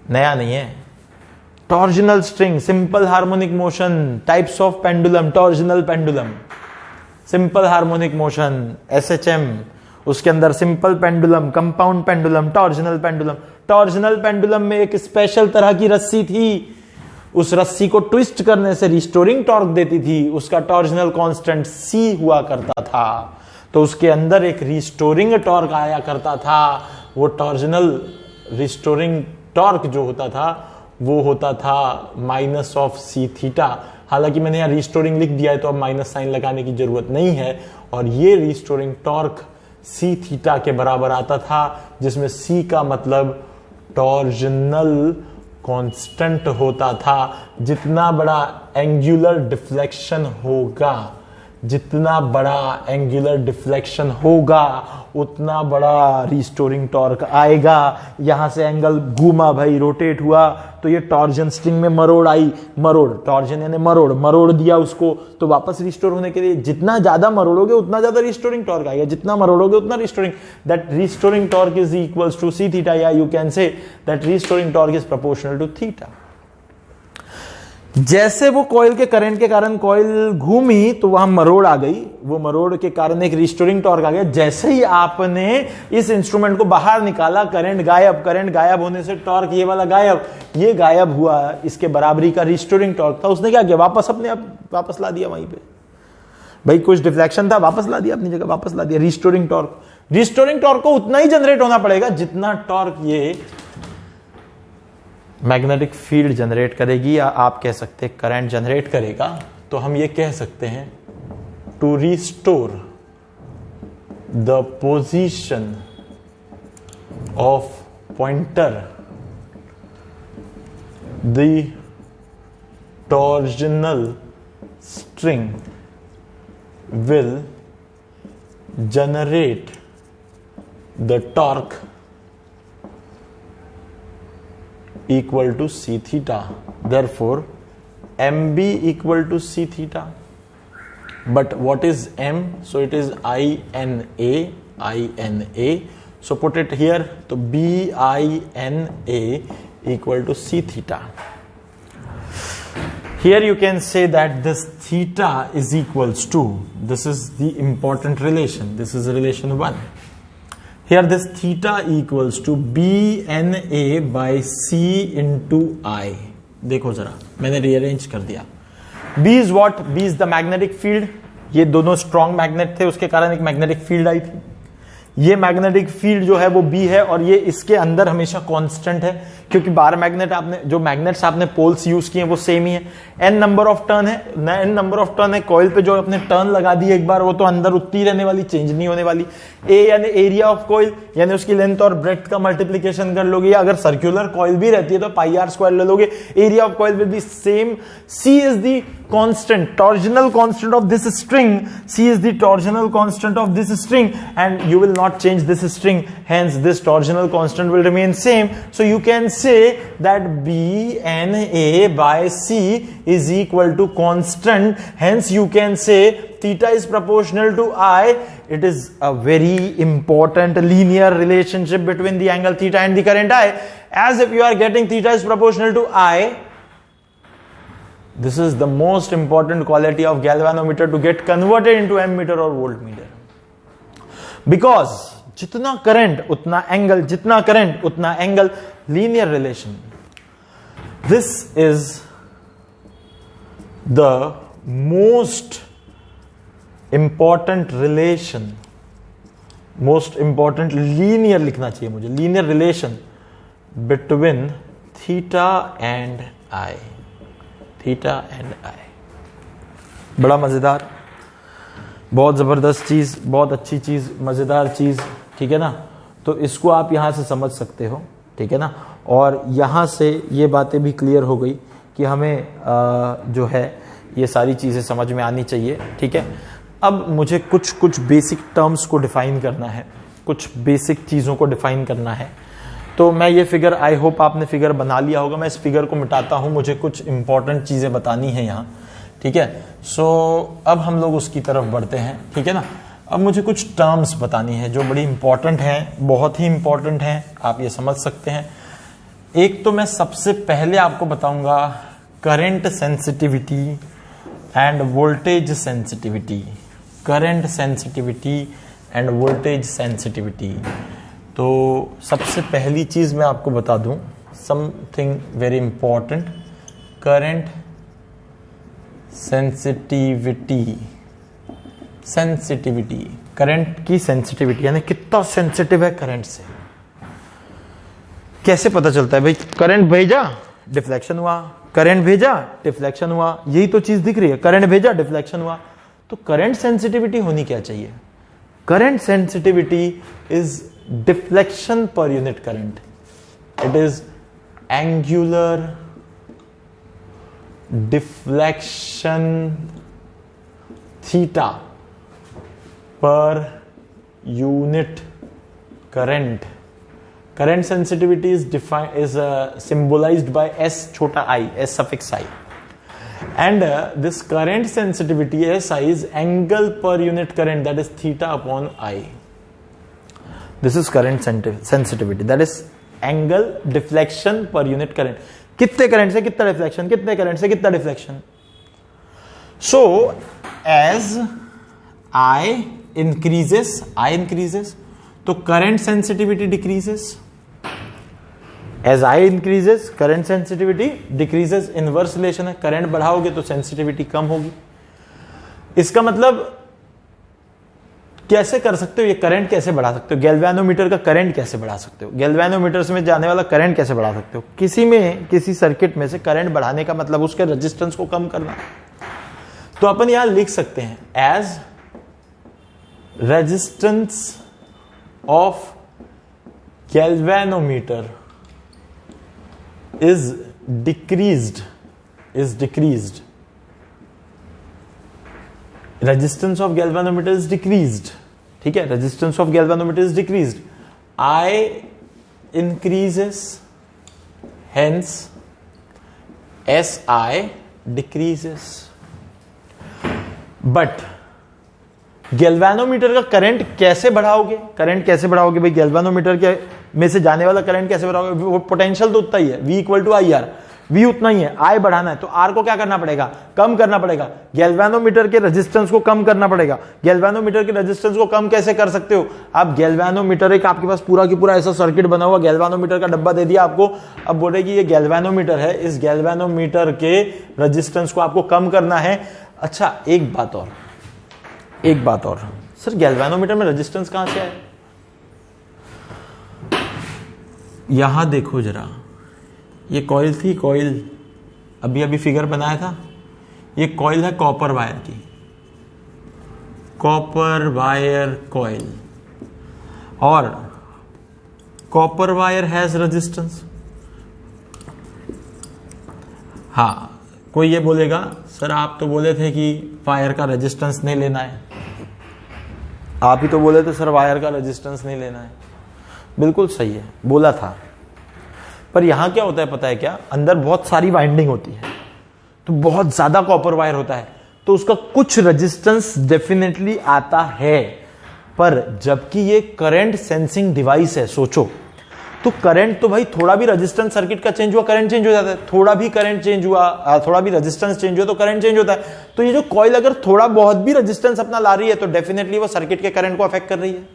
नया नहीं है। Torsional string, simple harmonic motion, types of pendulum, torsional pendulum, simple harmonic motion, SHM, उसके अंदर simple pendulum, compound pendulum, torsional pendulum. Torsional pendulum में एक स्पेशल तरह की रस्सी थी, उस रस्सी को ट्विस्ट करने से रिस्टोरिंग टॉर्क देती थी, उसका टॉर्जनल कांस्टेंट C हुआ करता था। तो उसके अंदर एक रिस्टोरिंग टॉर्क आया करता था। वो टॉर्जनल रिस्टोरिंग टॉर्क जो होता था वो होता था माइनस ऑफ C थीटा। हालांकि मैंने यहां रिस्टोरिंग लिख दिया है तो अब माइनस साइन लगाने की जरूरत नहीं है। और ये रिस्टोरिंग टॉर्क C थीटा के बराबर आता था, जिसमें C का मतलब टॉर्जनल कांस्टेंट होता था। जितना बड़ा एंगुलर डिफ्लेक्शन होगा, जितना बड़ा एंगुलर डिफ्लेक्शन होगा उतना बड़ा रिस्टोरिंग टॉर्क आएगा। यहां से एंगल घूमा भाई, रोटेट हुआ, तो ये टॉर्जन स्ट्रिंग में मरोड़ आई, मरोड़ टॉर्जन यानी मरोड़ दिया उसको, तो वापस रिस्टोर होने के लिए जितना ज्यादा मरोड़ोगे उतना ज्यादा रिस्टोरिंग टॉर्क आएगा, जितना मरोड़ोगे उतना restoring, that restoring torque is equals to C theta, या you can say that restoring torque is proportional to theta. जैसे वो कॉइल के करंट के कारण कॉइल घूमी तो वहां मरोड़ आ गई, वो मरोड़ के कारण एक रिस्टोरिंग टॉर्क आ गया। जैसे ही आपने इस इंस्ट्रूमेंट को बाहर निकाला, करंट गायब होने से टॉर्क ये वाला गायब, ये गायब हुआ, इसके बराबरी का रिस्टोरिंग टॉर्क था। उसने क्या किया, वापस अपने आप वापस ला दिया वहीं पे, भाई कुछ डिफ्लेक्शन था वापस ला दिया अपनी जगह, वापस ला दिया रिस्टोरिंग टॉर्क। रिस्टोरिंग टॉर्क को उतना ही जनरेट होना पड़ेगा जितना टॉर्क ये मैग्नेटिक फील्ड जनरेट करेगी, या आप कह सकते हैं करंट जनरेट करेगा। तो हम ये कह सकते हैं to restore the position of pointer the torsional string will generate the torque equal to c theta. Therefore, mb equal to c theta. But what is m? So it is INA. So put it here. So BINA equal to c theta. Here you can say that this theta is equals to, this is the important relation, this is relation 1. Here this theta equals to BNA by C into I. देखो जरा, मैंने rearrange कर दिया. B is what? B is the magnetic field. ये दोनों strong magnet थे, उसके कारण एक magnetic field आई थी. ये मैग्नेटिक फील्ड जो है वो B है, और ये इसके अंदर हमेशा कांस्टेंट है, क्योंकि बार मैग्नेट आपने जो मैग्नेट्स आपने पोल्स यूज किए हैं वो सेम ही है। n नंबर ऑफ टर्न है, n नंबर ऑफ टर्न है कॉइल पे, जो अपने टर्न लगा दी एक बार वो तो अंदर उतनी रहने वाली, चेंज नहीं होने वाली। a यानी एरिया ऑफ कॉइल, यानी उसकी लेंथ और ब्रेड्थ का मल्टीप्लीकेशन कर लोगे, अगर सर्कुलर कॉइल भी रहती है तो पाई आर स्क्वायर ले लोगे, area of coil will be same. c is the constant, torsional constant of this string. C is the torsional constant of this string, and you will not change this string, hence this torsional constant will remain same. So you can say that BNA by C is equal to constant, hence you can say theta is proportional to I. It is a very important linear relationship between the angle theta and the current I, as if you are getting theta is proportional to I. This is the most important quality of galvanometer to get converted into ammeter or voltmeter. Because जितना current उतना angle, जितना current उतना angle, linear relation. This is the most important relation, most important linear लिखना चाहिए मुझे, linear relation between theta and I. Theta and I. बड़ा मजेदार, बहुत जबरदस्त चीज, बहुत अच्छी चीज, मजेदार चीज, ठीक है ना। तो इसको आप यहां से समझ सकते हो, ठीक है ना। और यहां से ये बातें भी क्लियर हो गई कि हमें जो है ये सारी चीजें समझ में आनी चाहिए, ठीक है। अब मुझे कुछ बेसिक टर्म्स को डिफाइन करना है, कुछ बेसिक चीजों को डिफाइन करना है। तो मैं ये फिगर, आई होप आपने फिगर बना लिया होगा, मैं इस फिगर को मिटाता हूं, मुझे कुछ इंपॉर्टेंट चीजें बतानी है यहाँ, ठीक है। सो अब हम लोग उसकी तरफ बढ़ते हैं, ठीक है ना। अब मुझे कुछ टर्म्स बतानी है जो बड़ी इंपॉर्टेंट हैं, बहुत ही इंपॉर्टेंट हैं, आप ये समझ सकते हैं। एक तो मैं सबसे पहले आपको बताऊंगा current sensitivity end voltage sensitivity, current sensitivity end voltage sensitivity. तो सबसे पहली चीज मैं आपको बता दूं, something very important, current sensitivity. Sensitivity, current की सेंसिटिविटी यानी कितना सेंसिटिव है करंट से। कैसे पता चलता है भाई, करंट भेजा डिफ्लेक्शन हुआ, करंट भेजा डिफ्लेक्शन हुआ, यही तो चीज दिख रही है, करंट भेजा डिफ्लेक्शन हुआ। तो करंट सेंसिटिविटी होनी क्या चाहिए? Current sensitivity is deflection per unit current. It is angular deflection theta per unit current, current sensitivity is defined is symbolized by s छोटा I, s suffix I, and this current sensitivity SI is angle per unit current, that is theta upon I. This is current sensitivity, that is angle deflection per unit current. कितने current से कितना deflection, कितने current से कितना deflection. So as I increases तो current sensitivity decreases. As I increases current sensitivity decreases. Inverse relation है, current बढ़ाओगे तो sensitivity कम होगी. इसका मतलब कैसे कर सकते हो, ये करंट कैसे बढ़ा सकते हो, गैल्वेनोमीटर का करंट कैसे बढ़ा सकते हो, गैल्वेनोमीटर में जाने वाला करंट कैसे बढ़ा सकते हो. किसी सर्किट में से करंट बढ़ाने का मतलब उसके रेजिस्टेंस को कम करना. तो अपन यहां लिख सकते हैं as resistance of galvanometer is decreased, resistance of galvanometer is decreased. ठीक है, resistance of galvanometer is decreased. I increases, hence SI decreases. But galvanometer का करंट कैसे बढ़ाओगे, भाई गैल्वेनोमीटर के में से जाने वाला करंट कैसे बढ़ाओगे. वो पोटेंशियल तो उतना ही है, V equal to I R, V उतना ही है, I बढ़ाना है तो R को क्या करना पड़ेगा, कम करना पड़ेगा. गैल्वेनोमीटर के रेजिस्टेंस को कम करना पड़ेगा. गैल्वेनोमीटर के रेजिस्टेंस को कम कैसे कर सकते हो आप, गैल्वेनोमीटर एक आपके पास पूरा की पूरा ऐसा सर्किट बना हुआ, गैल्वेनोमीटर का डब्बा दे दिया आपको, अब बोले कि ये गैल्वेनोमीटर है, इस गैल्वेनोमीटर के रेजिस्टेंस को आपको कम करना है. अच्छा एक बात और सर, गैल्वेनोमीटर में रेजिस्टेंस कहां से आए. यहां देखो जरा, ये कॉइल थी, कॉइल अभी फिगर बनाया था, ये कॉइल है कॉपर वायर की, कॉपर वायर कॉइल, और कॉपर वायर हैज रेजिस्टेंस. हाँ, कोई ये बोलेगा सर आप तो बोले थे कि वायर का रेजिस्टेंस नहीं लेना है, आप ही तो बोले थे सर वायर का रेजिस्टेंस नहीं लेना है. बिल्कुल सही है, बोला था, पर यहां क्या होता है पता है क्या, अंदर बहुत सारी वाइंडिंग होती है, तो बहुत ज्यादा कॉपर वायर होता है, तो उसका कुछ रेजिस्टेंस डेफिनेटली आता है. पर जबकि ये करंट सेंसिंग डिवाइस है, सोचो तो करंट तो भाई थोड़ा भी रेजिस्टेंस सर्किट का चेंज हुआ करंट चेंज हो जाता है, थोड़ा भी करंट चेंज हुआ, थोड़ा भी रेजिस्टेंस चेंज हुआ तो करंट चेंज होता है. तो ये जो कॉइल अगर थोड़ा बहुत भी रेजिस्टेंस अपना ला रही है तो डेफिनेटली वो सर्किट के करंट को अफेक्ट कर रही है.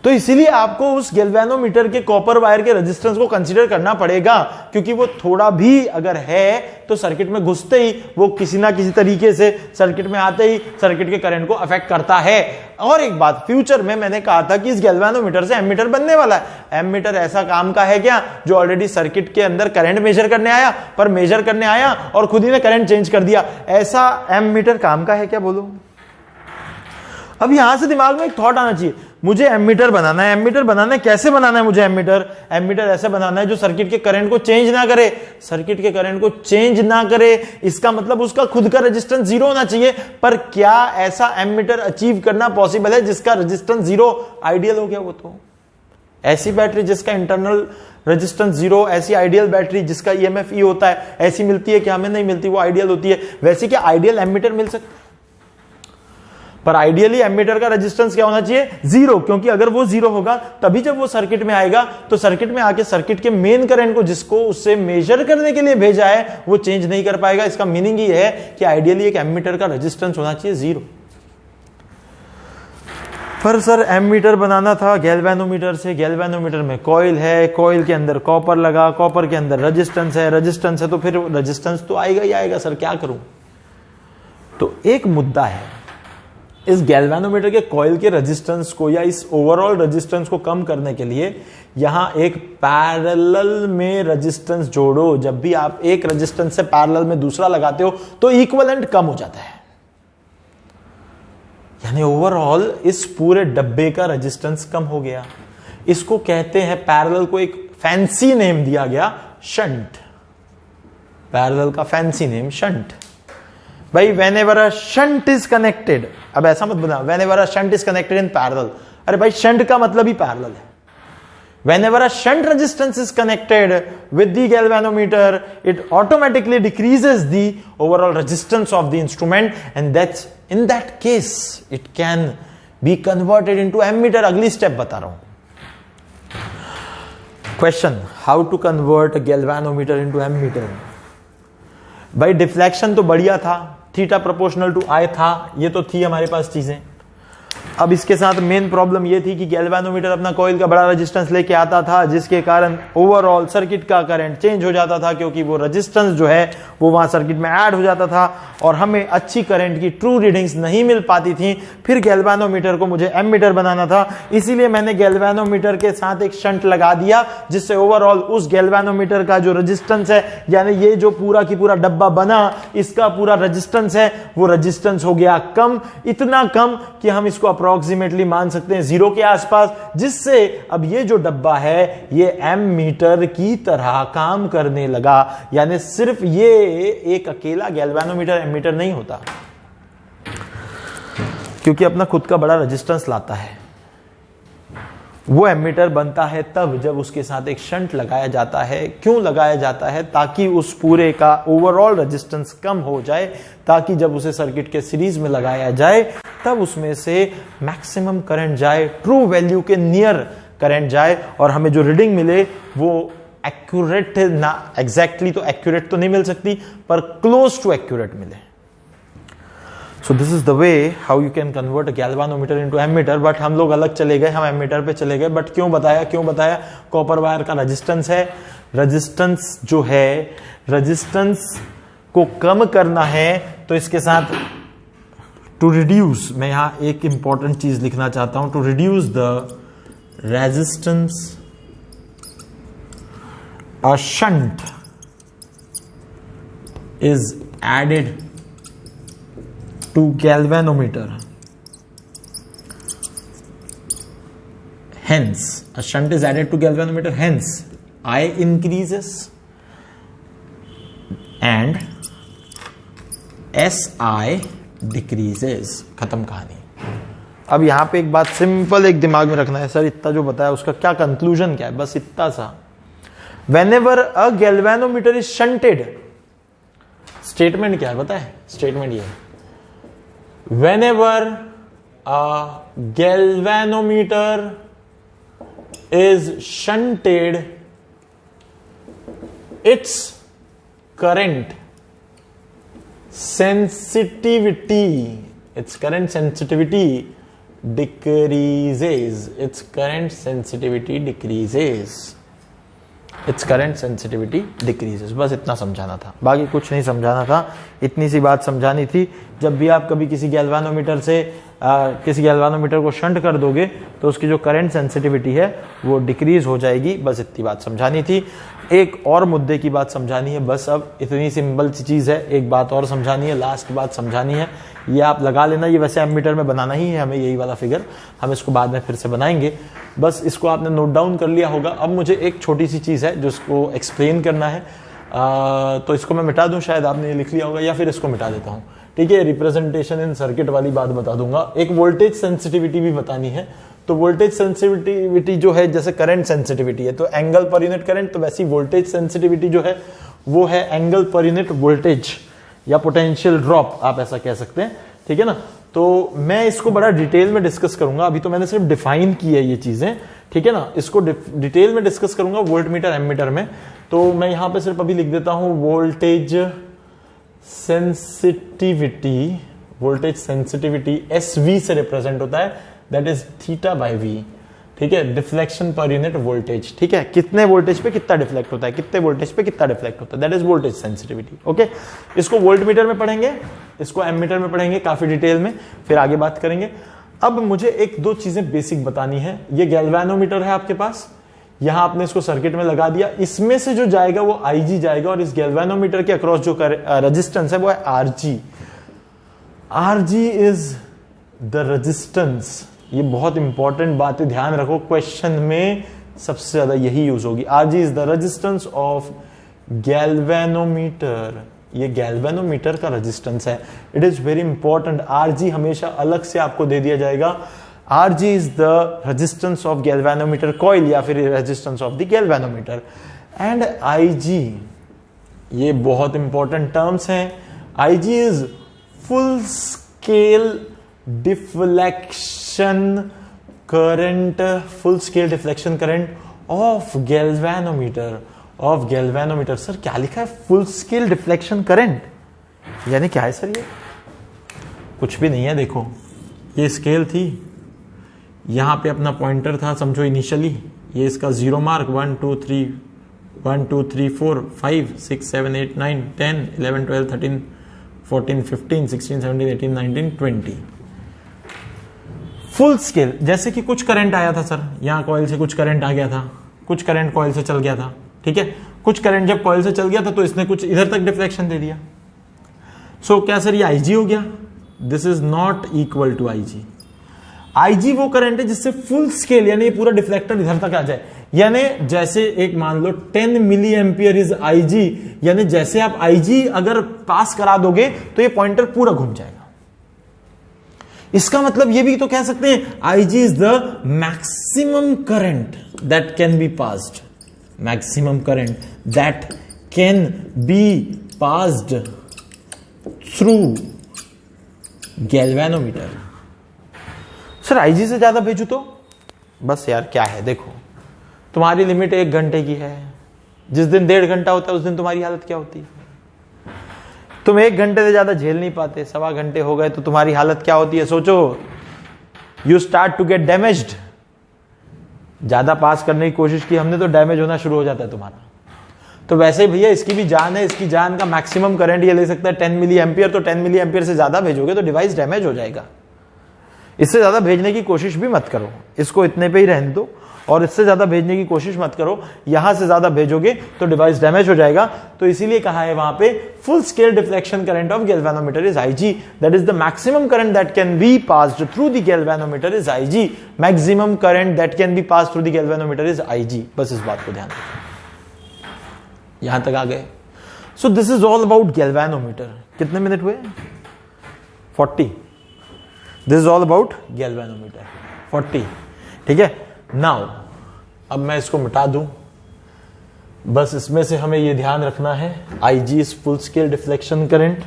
तो इसीलिए आपको उस गैल्वेनोमीटर के कॉपर वायर के रेजिस्टेंस को कंसीडर करना पड़ेगा, क्योंकि वो थोड़ा भी अगर है तो सर्किट में घुसते ही वो किसी ना किसी तरीके से सर्किट में आते ही सर्किट के करंट को अफेक्ट करता है. और एक बात, फ्यूचर में मैंने कहा था कि इस गैल्वेनोमीटर से एमीटर बनने वाला है. एमीटर ऐसा काम का है क्या जो ऑलरेडी सर्किट के अंदर करंट मेजर करने आया, पर मेजर करने आया और खुद ही ने करंट चेंज कर दिया. ऐसा एमीटर काम का है क्या, बोलो. अब यहां से दिमाग में एक थॉट आना चाहिए, मुझे एमीटर बनाना है. एमीटर बनाना है, कैसे बनाना है मुझे एमीटर ऐसे बनाना है जो सर्किट के करंट को चेंज ना करे. सर्किट के करंट को चेंज ना करे इसका मतलब उसका खुद का रेजिस्टेंस जीरो होना चाहिए. पर क्या ऐसा एमीटर अचीव करना पॉसिबल है जिसका रेजिस्टेंस जीरो? आइडियल हो गया वो तो. ऐसी बैटरी जिसका इंटरनल रेजिस्टेंस जीरो, ऐसी आइडियल बैटरी जिसका ईएमएफ ई होता है, ऐसी मिलती है कि हमें नहीं मिलती, वो आइडियल होती है. वैसे क्या आइडियल एमीटर मिल सकता है? पर आइडियली एमीटर का रेजिस्टेंस क्या होना चाहिए? जीरो, क्योंकि अगर वो जीरो होगा तभी जब वो सर्किट में आएगा तो सर्किट में आके सर्किट के मेन करंट को जिसको उससे मेजर करने के लिए भेजा है वो चेंज नहीं कर पाएगा. इसका मीनिंग ये है कि आइडियली एक एमीटर का रेजिस्टेंस होना चाहिए जीरो. पर सर एमीटर बनाना था गैल्वेनोमीटर से, गैल्वेनोमीटर में कॉइल है, कॉइल के अंदर कॉपर लगा, कॉपर के अंदर रेजिस्टेंस है, तो फिर रेजिस्टेंस तो आएगा ही आएगा. सर क्या करूं? तो एक मुद्दा है, इस गैल्वेनोमीटर के कॉइल के रेजिस्टेंस को या इस ओवरऑल रेजिस्टेंस को कम करने के लिए यहां एक पैरेलल में रेजिस्टेंस जोड़ो. जब भी आप एक रेजिस्टेंस से पैरेलल में दूसरा लगाते हो तो इक्विवेलेंट कम हो जाता है, यानी ओवरऑल इस पूरे डब्बे का रेजिस्टेंस कम हो गया. इसको कहते हैं, पैरेलल को एक फैंसी नेम दिया गया, शंट. पैरेलल का फैंसी नेम शंट. भाई whenever a shunt is connected, अब ऐसा मत बना whenever a shunt is connected in parallel, अरे भाई शंट का मतलब ही पैरेलल है. Whenever a shunt resistance is connected with the galvanometer, it automatically decreases the overall resistance of the instrument, and that's in that case it can be converted into ammeter. अगली step बता रहा हूं. Question: how to convert a galvanometer into ammeter? भाई deflection तो बढ़िया था, theta proportional to आई था, ये तो थी हमारे पास चीजें. अब इसके साथ मेन प्रॉब्लम ये थी कि गैल्वेनोमीटर अपना कॉइल का बड़ा रेजिस्टेंस लेके आता था, जिसके कारण ओवरऑल सर्किट का करंट चेंज हो जाता था, क्योंकि वो रेजिस्टेंस जो है वो वहां सर्किट में ऐड हो जाता था और हमें अच्छी करंट की ट्रू रीडिंग्स नहीं मिल पाती थी. फिर गैल्वेनोमीटर को मुझे एमीटर बनाना था, इसीलिए मैंने गैल्वेनोमीटर के साथ एक शंट लगा दिया, जिससे ओवरऑल उस गैल्वेनोमीटर का जो रेजिस्टेंस है, यानी ये जो पूरा की पूरा डब्बा बना, इसका पूरा रेजिस्टेंस है, वो रेजिस्टेंस हो गया कम, इतना कम कि हम इसको अप्रोक्सीमेटली मान सकते हैं 0 के आसपास, जिससे अब ये जो डब्बा है ये एमीटर की तरह काम करने लगा. यानी सिर्फ ये एक अकेला गैल्वेनोमीटर एमीटर नहीं होता, क्योंकि अपना खुद का बड़ा रेजिस्टेंस लाता है. वो एमीटर बनता है तब जब उसके साथ एक शंट लगाया जाता है. क्यों लगाया जाता है? ताकि उस पूरे का ओवरऑल रेजिस्टेंस कम हो जाए, ताकि जब उसे सर्किट के सीरीज में लगाया जाए तब उसमें से मैक्सिमम करंट जाए, ट्रू वैल्यू के नियर करंट जाए, और हमें जो रीडिंग मिले वो एक्यूरेट ना, एग्जैक्टली तो एक्यूरेट तो नहीं मिल सकती, पर क्लोज टू एक्यूरेट मिले. So this is the way how you can convert a galvanometer into ammeter. But हम लोग अलग चले गए, हम एमीटर पे चले गए. बट क्यों बताया? कॉपर वायर का रेजिस्टेंस है, रेजिस्टेंस जो है, रेजिस्टेंस को कम करना है, तो इसके साथ टू रिड्यूस, मैं यहां एक इंपॉर्टेंट चीज लिखना चाहता हूं, to reduce the resistance a shunt is added to galvanometer. Hence, a shunt is added to galvanometer. Hence, I increases and SI decreases. खत्म कहानी. अब यहां पे एक बात सिंपल एक दिमाग में रखना है, सर इतना जो बताया उसका क्या कंक्लूजन क्या है? बस इतना सा. Whenever a galvanometer is shunted, statement क्या है पता है? स्टेटमेंट ये है, whenever a galvanometer is shunted, its current sensitivity decreases. Its current sensitivity decreases. बस इतना समझाना था, बाकी कुछ नहीं समझाना था, इतनी सी बात समझानी थी. जब भी आप कभी किसी गैल्वेनोमीटर से किसी गैल्वेनोमीटर को शंट कर दोगे तो उसकी जो करंट सेंसिटिविटी है वो डिक्रीज हो जाएगी. बस इतनी बात समझानी थी. एक और मुद्दे की बात समझानी है, बस अब इतनी सिंपल सी चीज है. एक बात और समझानी है, लास्ट बात समझानी है, ये आप लगा लेना. ये वैसे एमीटर में बनाना ही है हमें, यही वाला फिगर, हम इसको बाद में फिर से बनाएंगे. बस इसको आपने नोट डाउन कर लिया होगा. अब मुझे एक छोटी सी चीज है जो इसको एक्सप्लेन करना है, तो इसको मैं मिटा दूं, शायद आपने ये लिख लिया होगा, या फिर इसको मिटा देता हूं. ठीक है, रिप्रेजेंटेशन इन सर्किट वाली बात बता दूंगा. एक वोल्टेज सेंसिटिविटी भी बतानी है. तो वोल्टेज सेंसिटिविटी जो है, जैसे करंट सेंसिटिविटी है तो एंगल पर यूनिट करंट, तो वैसी वोल्टेज सेंसिटिविटी जो है वो है एंगल पर यूनिट वोल्टेज या पोटेंशियल ड्रॉप, आप ऐसा कह सकते हैं. ठीक है ना. तो मैं इसको बड़ा डिटेल में डिस्कस करूंगा. अभी तो मैंने सिर्फ डिफाइन की है ये चीजें. ठीक है ना. इसको डिटेल में डिस्कस करूंगा वोल्ट मीटर एमीटर में. तो मैं यहां पे सिर्फ अभी लिख देता हूं वोल्टेज सेंसिटिविटी SV से रिप्रेजेंट होता है, that is theta by V. ठीक है. Deflection per unit voltage. ठीक है, कितने वोल्टेज पे कितना डिफ्लेक्ट होता है, कितने वोल्टेज पे कितना डिफ्लेक्ट होता है, that is voltage sensitivity. Okay, इसको वोल्ट मीटर में पढ़ेंगे, इसको एमीटर में पढ़ेंगे काफी डिटेल में, फिर आगे बात करेंगे. अब मुझे एक दो चीजें बेसिक बतानी है. ये गैल्वेनोमीटर है आपके पास, यहां आपने इसको सर्किट में लगा दिया. इसमें से जो जाएगा वो IG जाएगा, और इस गैल्वेनोमीटर के अक्रॉस जो रेजिस्टेंस है वो है RG. RG is the resistance. ये बहुत इंपॉर्टेंट बात है, ध्यान रखो, क्वेश्चन में सबसे ज्यादा यही यूज होगी. RG is the resistance of galvanometer. ये गैल्वेनोमीटर का रेजिस्टेंस है. It is very important. Rg हमेशा अलग से आपको दे दिया जाएगा. Rg is the resistance of galvanometer coil या फिर resistance of the galvanometer. And Ig, ये बहुत इंपॉर्टेंट टर्म्स हैं. Ig is full scale deflection current, full scale deflection current of galvanometer. Sir क्या लिखा है? फुल स्केल डिफ्लेक्शन करंट यानी क्या है सर? ये कुछ भी नहीं है. देखो ये स्केल थी, यहां पे अपना पॉइंटर था समझो इनिशियली, ये इसका 0 मार्क 1 2 3 4 5 6 7 8 9 10 11 12 13 14 15 16 17 18 19 20. Full scale. जैसे कि कुछ करंट आया था सर, यहां कॉइल से कुछ करंट आ गया था, कुछ करंट कॉइल से चल गया था, ठीक है. कुछ करंट जब कॉइल से चल गया था तो इसने कुछ इधर तक डिफ्लेक्शन दे दिया. सो क्या सर ये Ig हो गया? This is not equal to Ig. Ig वो करंट है जिससे फुल स्केल यानी ये पूरा डिफ्लेक्टर इधर तक आ जाए. यानी जैसे एक मान लो 10 मिली एम्पियर इज Ig, यानी जैसे आप Ig अगर पास करा दोगे तो ये पॉइंटर पूरा घूम जाएगा. इसका मतलब ये भी तो कह सकते हैं Ig is the maximum current that can be passed. Maximum current that can be passed through galvanometer. Sir Ig से ज्यादा भेजू तो बस यार क्या है, देखो तुम्हारी लिमिट 1 घंटे की है. जिस दिन 1.5 घंटा होता है उस दिन तुम्हारी हालत क्या होती है? तुम 1 घंटे से ज्यादा झेल नहीं पाते, 1.25 घंटे हो गए तो तुम्हारी हालत क्या होती है सोचो. You start to get damaged. ज्यादा पास करने की कोशिश की हमने तो डैमेज होना शुरू हो जाता है तुम्हारा. तो वैसे ही भैया इसकी भी जान है, इसकी जान का मैक्सिमम करंट ये ले सकता है 10 मिली एम्पियर. तो 10 मिली एम्पियर से ज्यादा भेजोगे तो डिवाइस डैमेज हो जाएगा. इससे ज्यादा भेजने की कोशिश भी मत करो, इसको इतने पे ही रहने दो. और इससे ज्यादा भेजने की कोशिश मत करो, यहां से ज्यादा भेजोगे तो डिवाइस डैमेज हो जाएगा. तो इसीलिए कहा है वहां पे full scale deflection current of galvanometer is Ig. That is the maximum current that can be passed through the galvanometer is Ig. Maximum current that can be passed through the galvanometer is Ig. बस इस बात को ध्यान रखो. यहां तक आ गए. So this is all about galvanometer. कितने मिनट हुए? 40. This is all about galvanometer. 40. ठीक है. नाउ अब मैं इसको मिटा दूं. बस इसमें से हमें यह ध्यान रखना है Ig is full scale deflection current.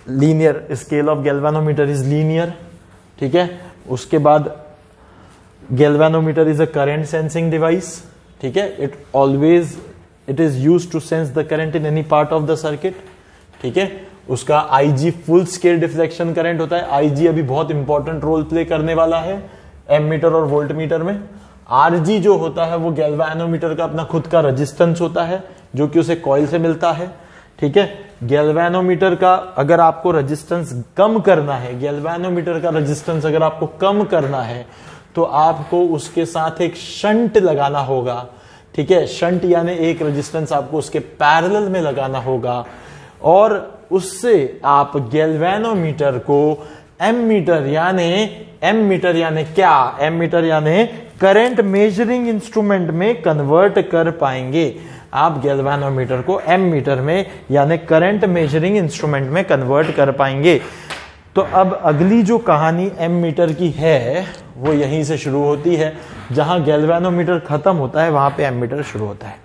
Linear scale of galvanometer is linear. ठीक है. उसके बाद galvanometer is a current sensing device. ठीक है. It is used to sense the current in any part of the circuit. ठीक है. उसका Ig full scale deflection current होता है. Ig अभी बहुत इंपॉर्टेंट रोल प्ले करने वाला है एमीटर और वोल्टमीटर में. Rg जो होता है वो गैल्वेनोमीटर का अपना खुद का रेजिस्टेंस होता है जो कि उसे कॉइल से मिलता है. ठीक है. गैल्वेनोमीटर का अगर आपको रेजिस्टेंस कम करना है, गैल्वेनोमीटर का रेजिस्टेंस अगर आपको कम करना है तो आपको उसके साथ एक शंट लगाना होगा. ठीक है. शंट यानी एक रेजिस्टेंस आपको उसके पैरेलल में लगाना होगा और उससे आप गैल्वेनोमीटर को एमीटर यानी क्या? एमीटर यानी करंट मेजरिंग इंस्ट्रूमेंट में कन्वर्ट कर पाएंगे. आप गैल्वेनोमीटर को एमीटर में यानी करंट मेजरिंग इंस्ट्रूमेंट में कन्वर्ट कर पाएंगे. तो अब अगली जो कहानी एमीटर की है वो यहीं से शुरू होती है. जहां गैल्वेनोमीटर खत्म होता है वहां पे एमीटर शुरू होता है.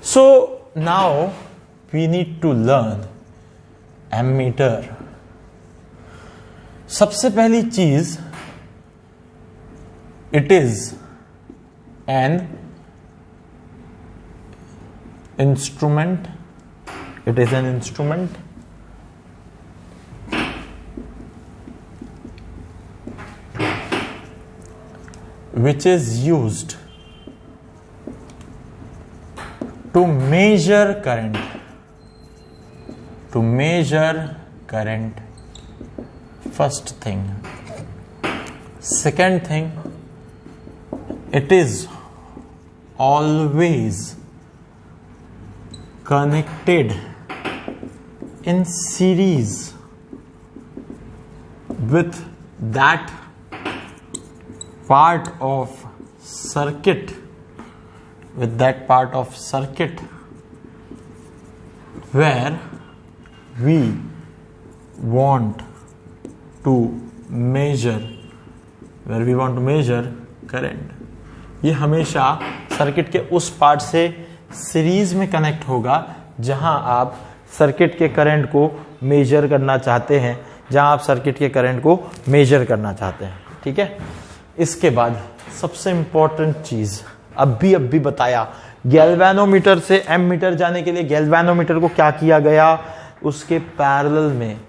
So now we need to learn ammeter. सबसे पहली चीज, it is an instrument. It is an instrument which is used to measure current. To measure current. First thing. Second thing, it is always connected in series with that part of circuit where we want to measure current. ये हमेशा circuit के उस part से series में connect होगा जहां आप circuit के करंट को मेजर करना चाहते हैं, ठीक है। इसके बाद सबसे इंपॉर्टेंट चीज अब भी बताया, गैल्वेनोमीटर से एमीटर जाने के लिए गैल्वेनोमीटर को क्या किया गया, उसके पैरेलल में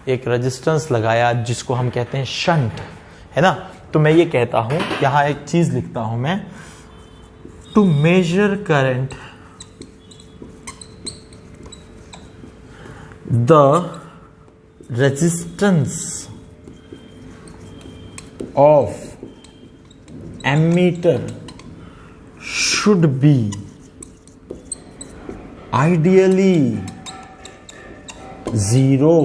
एक रेजिस्टेंस लगाया जिसको हम कहते हैं शंट, है ना। तो मैं ये कहता हूं, यहां एक चीज लिखता हूं मैं, to measure current the resistance of ammeter should be ideally zero,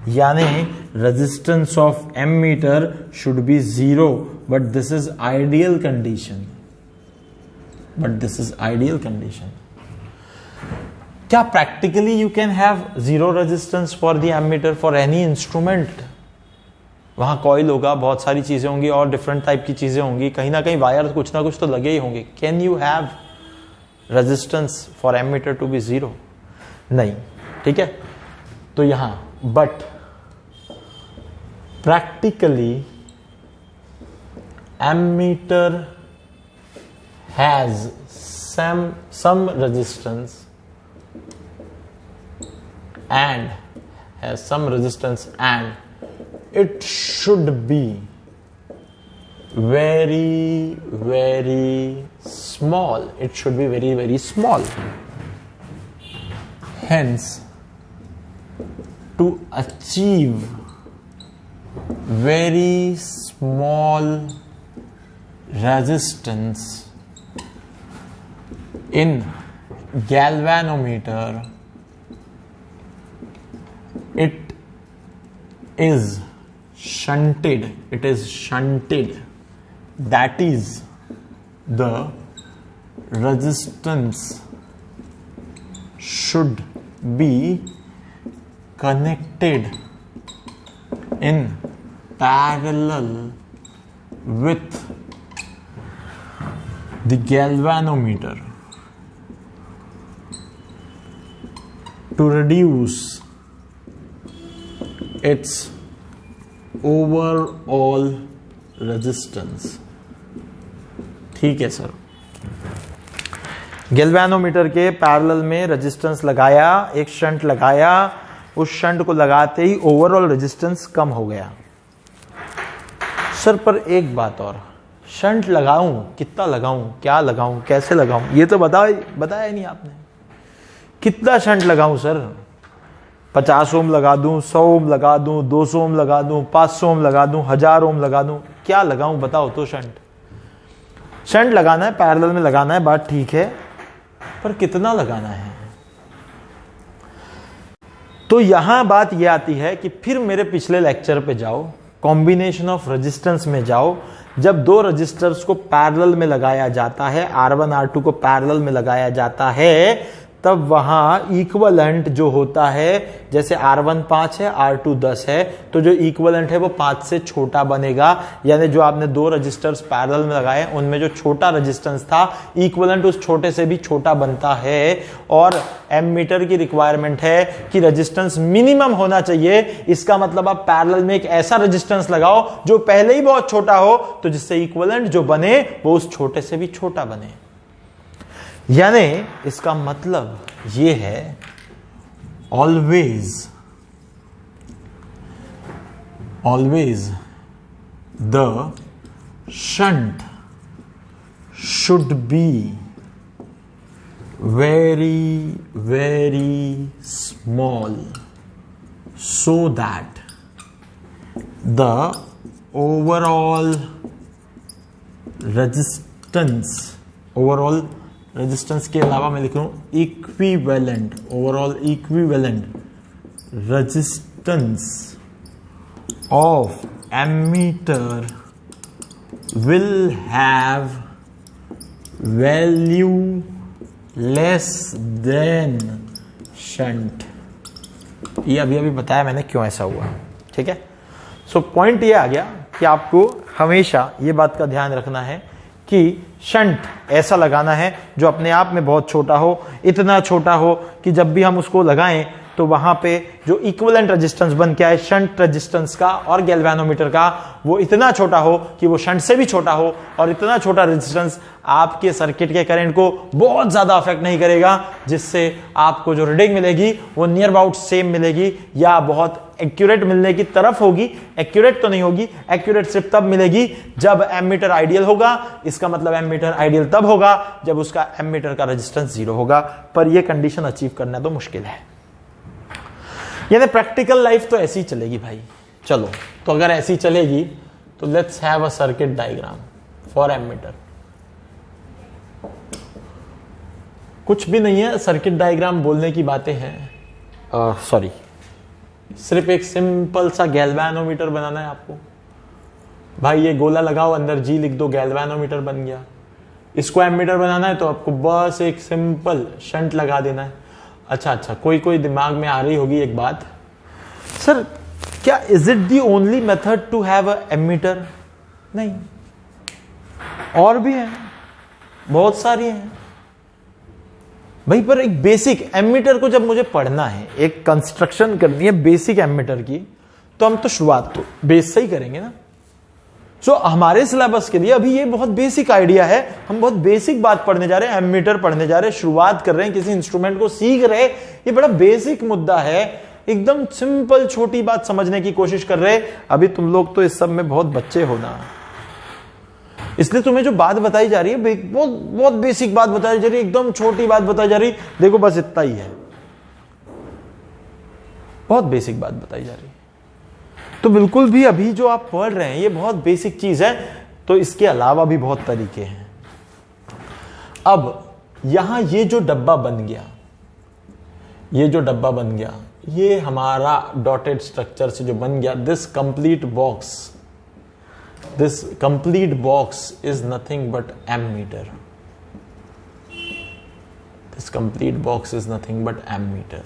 यानी resistance of ammeter should be 0, but this is ideal condition. क्या practically you can have zero resistance for the ammeter for any instrument? वहां coil होगा, बहुत सारी चीजें होंगी और different type की चीजें होंगी, कहीं ना कहीं वायर कुछ ना कुछ तो लगे ही होंगे। Can you have resistance for ammeter to be 0? नहीं, ठीक है। तो यहां but practically ammeter has some resistance and it should be very small. It should be very small. Hence, to achieve very small resistance in galvanometer, it is shunted. That is, the resistance should be connected in parallel with the galvanometer to reduce its overall resistance. ठीक है sir. Galvanometer के parallel में resistance लगाया, एक shunt लगाया, उस shunt को लगाते ही ओवरऑल रेजिस्टेंस कम हो गया। सर पर एक बात और, शंट लगाऊं, कितना लगाऊं, क्या लगाऊं, कैसे लगाऊं, ये तो बताया नहीं आपने। कितना शंट लगाऊं सर? 50 ओम लगा दूं, 100 ओम लगा दूं, 200 ओम लगा दूं, 500 ओम लगा दूं, 1000 ओम लगा दूं, क्या लगाऊं बताओ तो। शंट लगाना है, पैरेलल में लगाना है, बात ठीक है, पर कितना लगाना है? तो यहां बात यह आती है कि फिर मेरे पिछले लेक्चर पे जाओ, कॉम्बिनेशन ऑफ रेजिस्टेंस में जाओ। जब दो रेजिस्टर्स को पैरेलल में लगाया जाता है, R1 R2 को पैरेलल में लगाया जाता है, तब वहां इक्विवेलेंट जो होता है, जैसे R1 5 है, R2 10 है, तो जो इक्विवेलेंट है वो 5 से छोटा बनेगा। यानी जो आपने दो रजिस्टर्स पैरेलल में लगाए, उनमें जो छोटा रेजिस्टेंस था, इक्विवेलेंट उस छोटे से भी छोटा बनता है। और एमीटर की रिक्वायरमेंट है कि रेजिस्टेंस मिनिमम होना चाहिए। इसका मतलब आप पैरेलल में एक ऐसा रेजिस्टेंस लगाओ जो पहले ही बहुत छोटा हो, तो जिससे इक्विवेलेंट जो बने वो उस छोटे से भी छोटा बने। यानी इसका मतलब ये है, always the shunt should be very small, so that the overall resistance के अलावा मैं लिख रहा हूं equivalent, overall equivalent resistance of ammeter will have value less than shunt. ये अभी बताया मैंने क्यों ऐसा हुआ, ठीक है। सो पॉइंट ये आ गया कि आपको हमेशा ये बात का ध्यान रखना है कि शंट ऐसा लगाना है जो अपने आप में बहुत छोटा हो, इतना छोटा हो कि जब भी हम उसको लगाएं तो वहां पे जो इक्विवेलेंट रेजिस्टेंस बन के आए शंट रेजिस्टेंस का और गैल्वेनोमीटर का, वो इतना छोटा हो कि वो शंट से भी छोटा हो, और इतना छोटा रेजिस्टेंस आपके सर्किट के करंट को बहुत ज्यादा अफेक्ट नहीं करेगा, जिससे आपको जो रीडिंग मिलेगी वो नियर अबाउट सेम मिलेगी या बहुत एक्यूरेट मिलने की तरफ होगी। एक्यूरेट तो नहीं होगी, एक्यूरेट सिर्फ तब मिलेगी जब एमीटर आइडियल होगा। इसका मतलब एमीटर आइडियल तब होगा जब उसका एमीटर का रेजिस्टेंस 0 होगा, पर यह कंडीशन अचीव करना तो मुश्किल है। यानी प्रैक्टिकल लाइफ तो ऐसी ही चलेगी भाई। चलो, तो अगर ऐसी चलेगी तो let's have a circuit diagram for ammeter. कुछ भी नहीं है, सर्किट डायग्राम बोलने की बातें हैं। सॉरी, सिर्फ एक सिंपल सा गैल्वेनोमीटर बनाना है आपको। भाई ये गोला लगाओ, अंदर जी लिख दो, गैल्वेनोमीटर बन गया। इसको एमीटर बनाना है तो आपको बस एक सिंपल शंट लगा देना है। अच्छा, कोई दिमाग में आ रही होगी एक बात, सर क्या is it the only method to have a ammeter? नहीं, और भी हैं, बहुत सारी हैं भाई। पर एक बेसिक एमीटर को जब मुझे पढ़ना है, एक कंस्ट्रक्शन करनी है बेसिक एमीटर की, तो हम तो शुरुआत तो बेस से ही करेंगे ना। सो हमारे सिलेबस के लिए अभी ये बहुत बेसिक आइडिया है, हम बहुत बेसिक बात पढ़ने जा रहे हैं, एमीटर पढ़ने जा रहे हैं, शुरुआत कर रहे हैं, किसी इंस्ट्रूमेंट को सीख रहे हैं। ये बड़ा बेसिक मुद्दा है, एकदम सिंपल छोटी बात समझने की कोशिश कर रहे हैं। अभी तुम लोग तो इस सब में बहुत बच्चे हो ना, इसलिए तुम्हें जो बात बताई जा रही है बहुत बहुत बेसिक बात बताई जा रही है, एकदम छोटी बात बताई जा रही है। देखो बस इतना ही है, बहुत बेसिक बात बताई जा रही है। तो बिल्कुल भी अभी जो आप पढ़ रहे हैं ये बहुत बेसिक चीज है, तो इसके अलावा भी बहुत तरीके हैं। अब यहां ये जो डब्बा बन गया, ये हमारा डॉटेड स्ट्रक्चर से जो बन गया, this complete box is nothing but ammeter. This complete box is nothing but ammeter.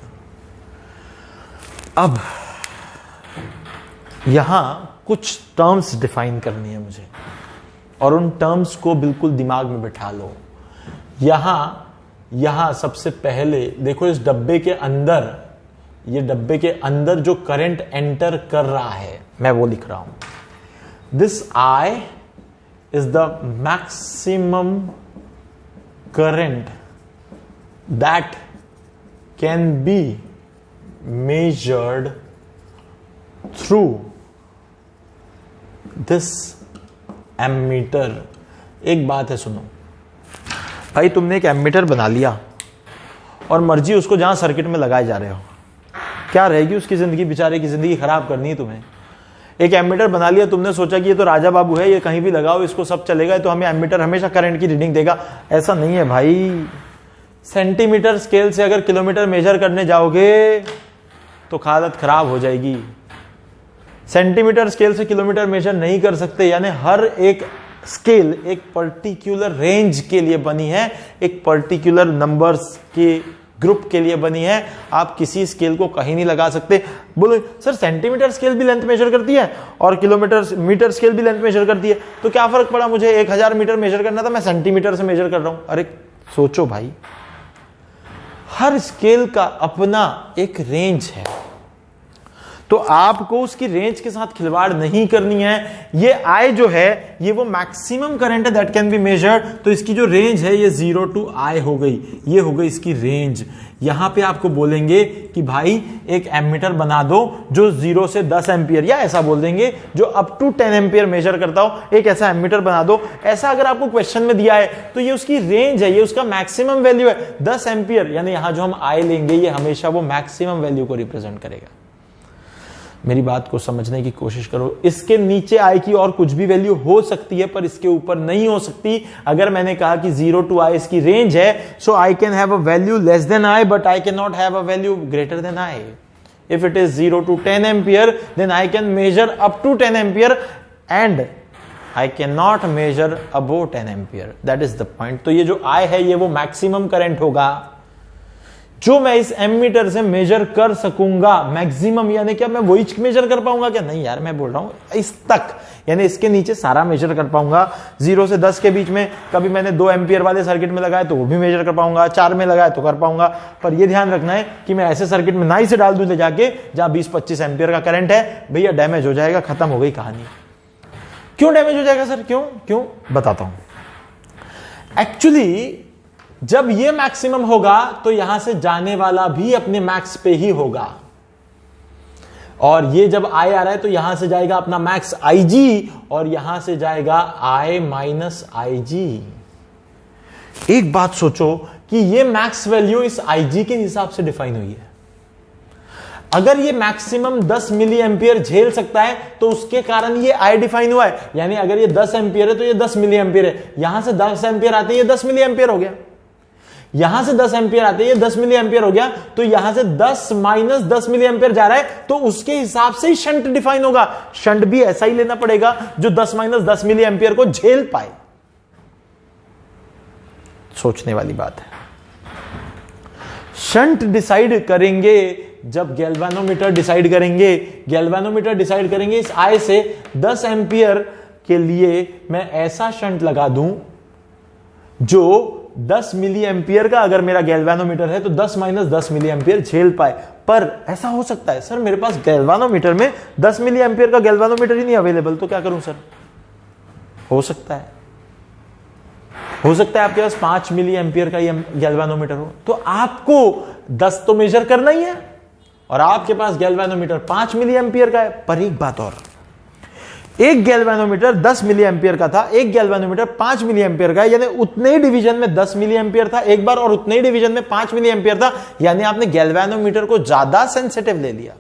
अब यहां कुछ टर्म्स डिफाइन करनी है मुझे, और उन टर्म्स को बिल्कुल दिमाग में बिठा लो। यहां सबसे पहले देखो, इस डब्बे के अंदर, ये डब्बे के अंदर जो करंट एंटर कर रहा है, मैं वो लिख रहा हूं। This I is the maximum current that can be measured through this ammeter। एक बात है, सुनो भाई, तुमने एक एमीटर बना लिया और मर्जी उसको जहां सर्किट में लगाए जा रहे हो, क्या रहेगी उसकी जिंदगी? बेचारे की जिंदगी खराब करनी है तुम्हें। एक एमीटर बना लिया, तुमने सोचा कि ये तो राजा बाबू है, ये कहीं भी लगाओ इसको सब चलेगा, तो हमें एमीटर हमेशा करंट की रीडिंग देगा। ऐसा नहीं है भाई। सेंटीमीटर स्केल से अगर किलोमीटर मेजर करने जाओगे तो हालत खराब हो जाएगी। सेंटीमीटर स्केल से किलोमीटर मेजर नहीं कर सकते, यानी हर एक स्केल एक पर्टिकुलर रेंज के लिए बनी है, एक पर्टिकुलर नंबर्स के ग्रुप के लिए बनी है। आप किसी स्केल को कहीं नहीं लगा सकते। बोलो सर सेंटीमीटर स्केल भी लेंथ मेजर करती है और मीटर स्केल भी लेंथ मेजर करती है, तो क्या फर्क पड़ा? मुझे 1000 मीटर मेजर करना था, मैं सेंटीमीटर से मेजर कर रहा हूं। अरे सोचो भाई, हर स्केल का अपना एक रेंज है, तो आपको उसकी रेंज के साथ खिलवाड़ नहीं करनी है। ये आई जो है ये वो मैक्सिमम करंट है दैट कैन बी मेजर्ड, तो इसकी जो रेंज है ये 0 to I हो गई, ये हो गई इसकी रेंज। यहां पे आपको बोलेंगे कि भाई एक एमीटर बना दो जो 0 से 10 एम्पियर, या ऐसा बोल देंगे जो अप टू 10 एम्पियर मेजर करता हो, एक ऐसा एमीटर बना दो। ऐसा अगर आपको क्वेश्चन में दिया है तो ये उसकी रेंज है, ये उसका मैक्सिमम वैल्यू है 10 एम्पियर, यानी यहां जो हम I लेंगे ये हमेशा वो मैक्सिमम वैल्यू को रिप्रेजेंट करेगा। मेरी बात को समझने की कोशिश करो। इसके नीचे I की और कुछ भी वैल्यू हो सकती है, पर इसके ऊपर नहीं हो सकती। अगर मैंने कहा कि 0 to I इसकी रेंज है, सो I can have a value less than I, but I cannot have a value greater than I. If it is 0 to 10 ampere, then I can measure up to 10 ampere, and I can not measure above 10 ampere, that is the point. तो ये जो आई है ये वो maximum current होगा जो मैं इस एमीटर से मेजर कर सकूंगा। मैक्सिमम यानी क्या मैं वही मेजर कर पाऊंगा क्या? नहीं यार, मैं बोल रहा हूं इस तक, यानी इसके नीचे सारा मेजर कर पाऊंगा। 0 से 10 के बीच में कभी मैंने 2 एम्पियर वाले सर्किट में लगाया तो वो भी मेजर कर पाऊंगा, 4 में लगाया तो कर पाऊंगा। पर ये ध्यान रखना है कि मैं ऐसे सर्किट में ना ही से डाल दूं ले जाके जहां 20-25 एम्पियर का करंट है, भैया डैमेज हो जाएगा, खत्म हो गई कहानी। क्यों डैमेज हो जाएगा सर? क्यों बताता हूं। एक्चुअली जब ये मैक्सिमम होगा तो यहां से जाने वाला भी अपने मैक्स पे ही होगा, और ये जब आई आ रहा है तो यहां से जाएगा अपना मैक्स IG और यहां से जाएगा I माइनस IG। एक बात सोचो कि ये मैक्स वैल्यू इस IG के हिसाब से डिफाइन हुई है। अगर ये मैक्सिमम 10 मिली एम्पियर झेल सकता है तो उसके कारण ये I डिफाइन हुआ है, यानी अगर ये 10 एम्पियर है तो ये 10 मिली एम्पियर है। यहां से 10 एम्पियर आते ये 10 मिली एम्पियर हो गया, यहां से 10 एम्पियर आते ये 10 मिली एम्पियर हो गया, तो यहां से 10 माइनस 10 मिली एम्पियर जा रहा है तो उसके हिसाब से ही शंट डिफाइन होगा। शंट भी ऐसा ही लेना पड़ेगा जो 10 माइनस 10 मिली एम्पियर को झेल पाए। सोचने वाली बात है। शंट डिसाइड करेंगे जब गैल्वेनोमीटर डिसाइड करेंगे। गैल्वेनोमीटर डिसाइड करेंगे इस आई से 10 एम्पियर के लिए मैं ऐसा शंट लगा दूं जो 10 मिली एम्पियर का, अगर मेरा गैल्वेनोमीटर है तो 10 माइनस 10 मिली एम्पियर झेल पाए। पर ऐसा हो सकता है सर मेरे पास गैल्वेनोमीटर में 10 मिली एम्पियर का गैल्वेनोमीटर ही नहीं अवेलेबल, तो क्या करूं सर? हो सकता है आपके पास 5 मिली एम्पियर का गैल्वेनोमीटर हो, तो आपको 10 तो मेजर करना ही है और आपके पास गैल्वेनोमीटर 5 मिली एम्पियर का है। पर एक बात और, एक गैल्वेनोमीटर 10 मिली एम्पियर का था, एक गैल्वेनोमीटर 5 मिली एम्पियर का, यानी उतने ही डिवीजन में 10 मिली एम्पियर था एक बार और उतने ही डिवीजन में 5 मिली एम्पियर था, यानी आपने गैल्वेनोमीटर को ज्यादा सेंसिटिव ले लिया।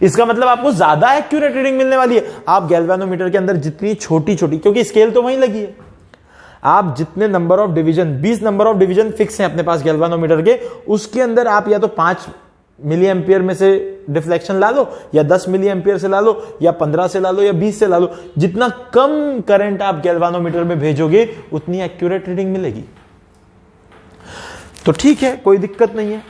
इसका मतलब आपको ज्यादा एक्यूरेट रीडिंग मिलने वाली है। आप गैल्वेनोमीटर के अंदर जितनी छोटी छोटी, क्योंकि स्केल तो वहीं लगी है, आप जितने number of division, 20 number of division fix हैं अपने पास गैल्वेनोमीटर के, उसके अंदर आप या तो 5 मिली एम्पियर में से डिफ्लेक्शन ला लो, या 10 मिली एम्पियर से ला लो, या 15 से ला लो, या 20 से ला लो। जितना कम करंट आप गैल्वेनोमीटर में भेजोगे उतनी एक्यूरेट रीडिंग मिलेगी। तो ठीक है, कोई दिक्कत नहीं है।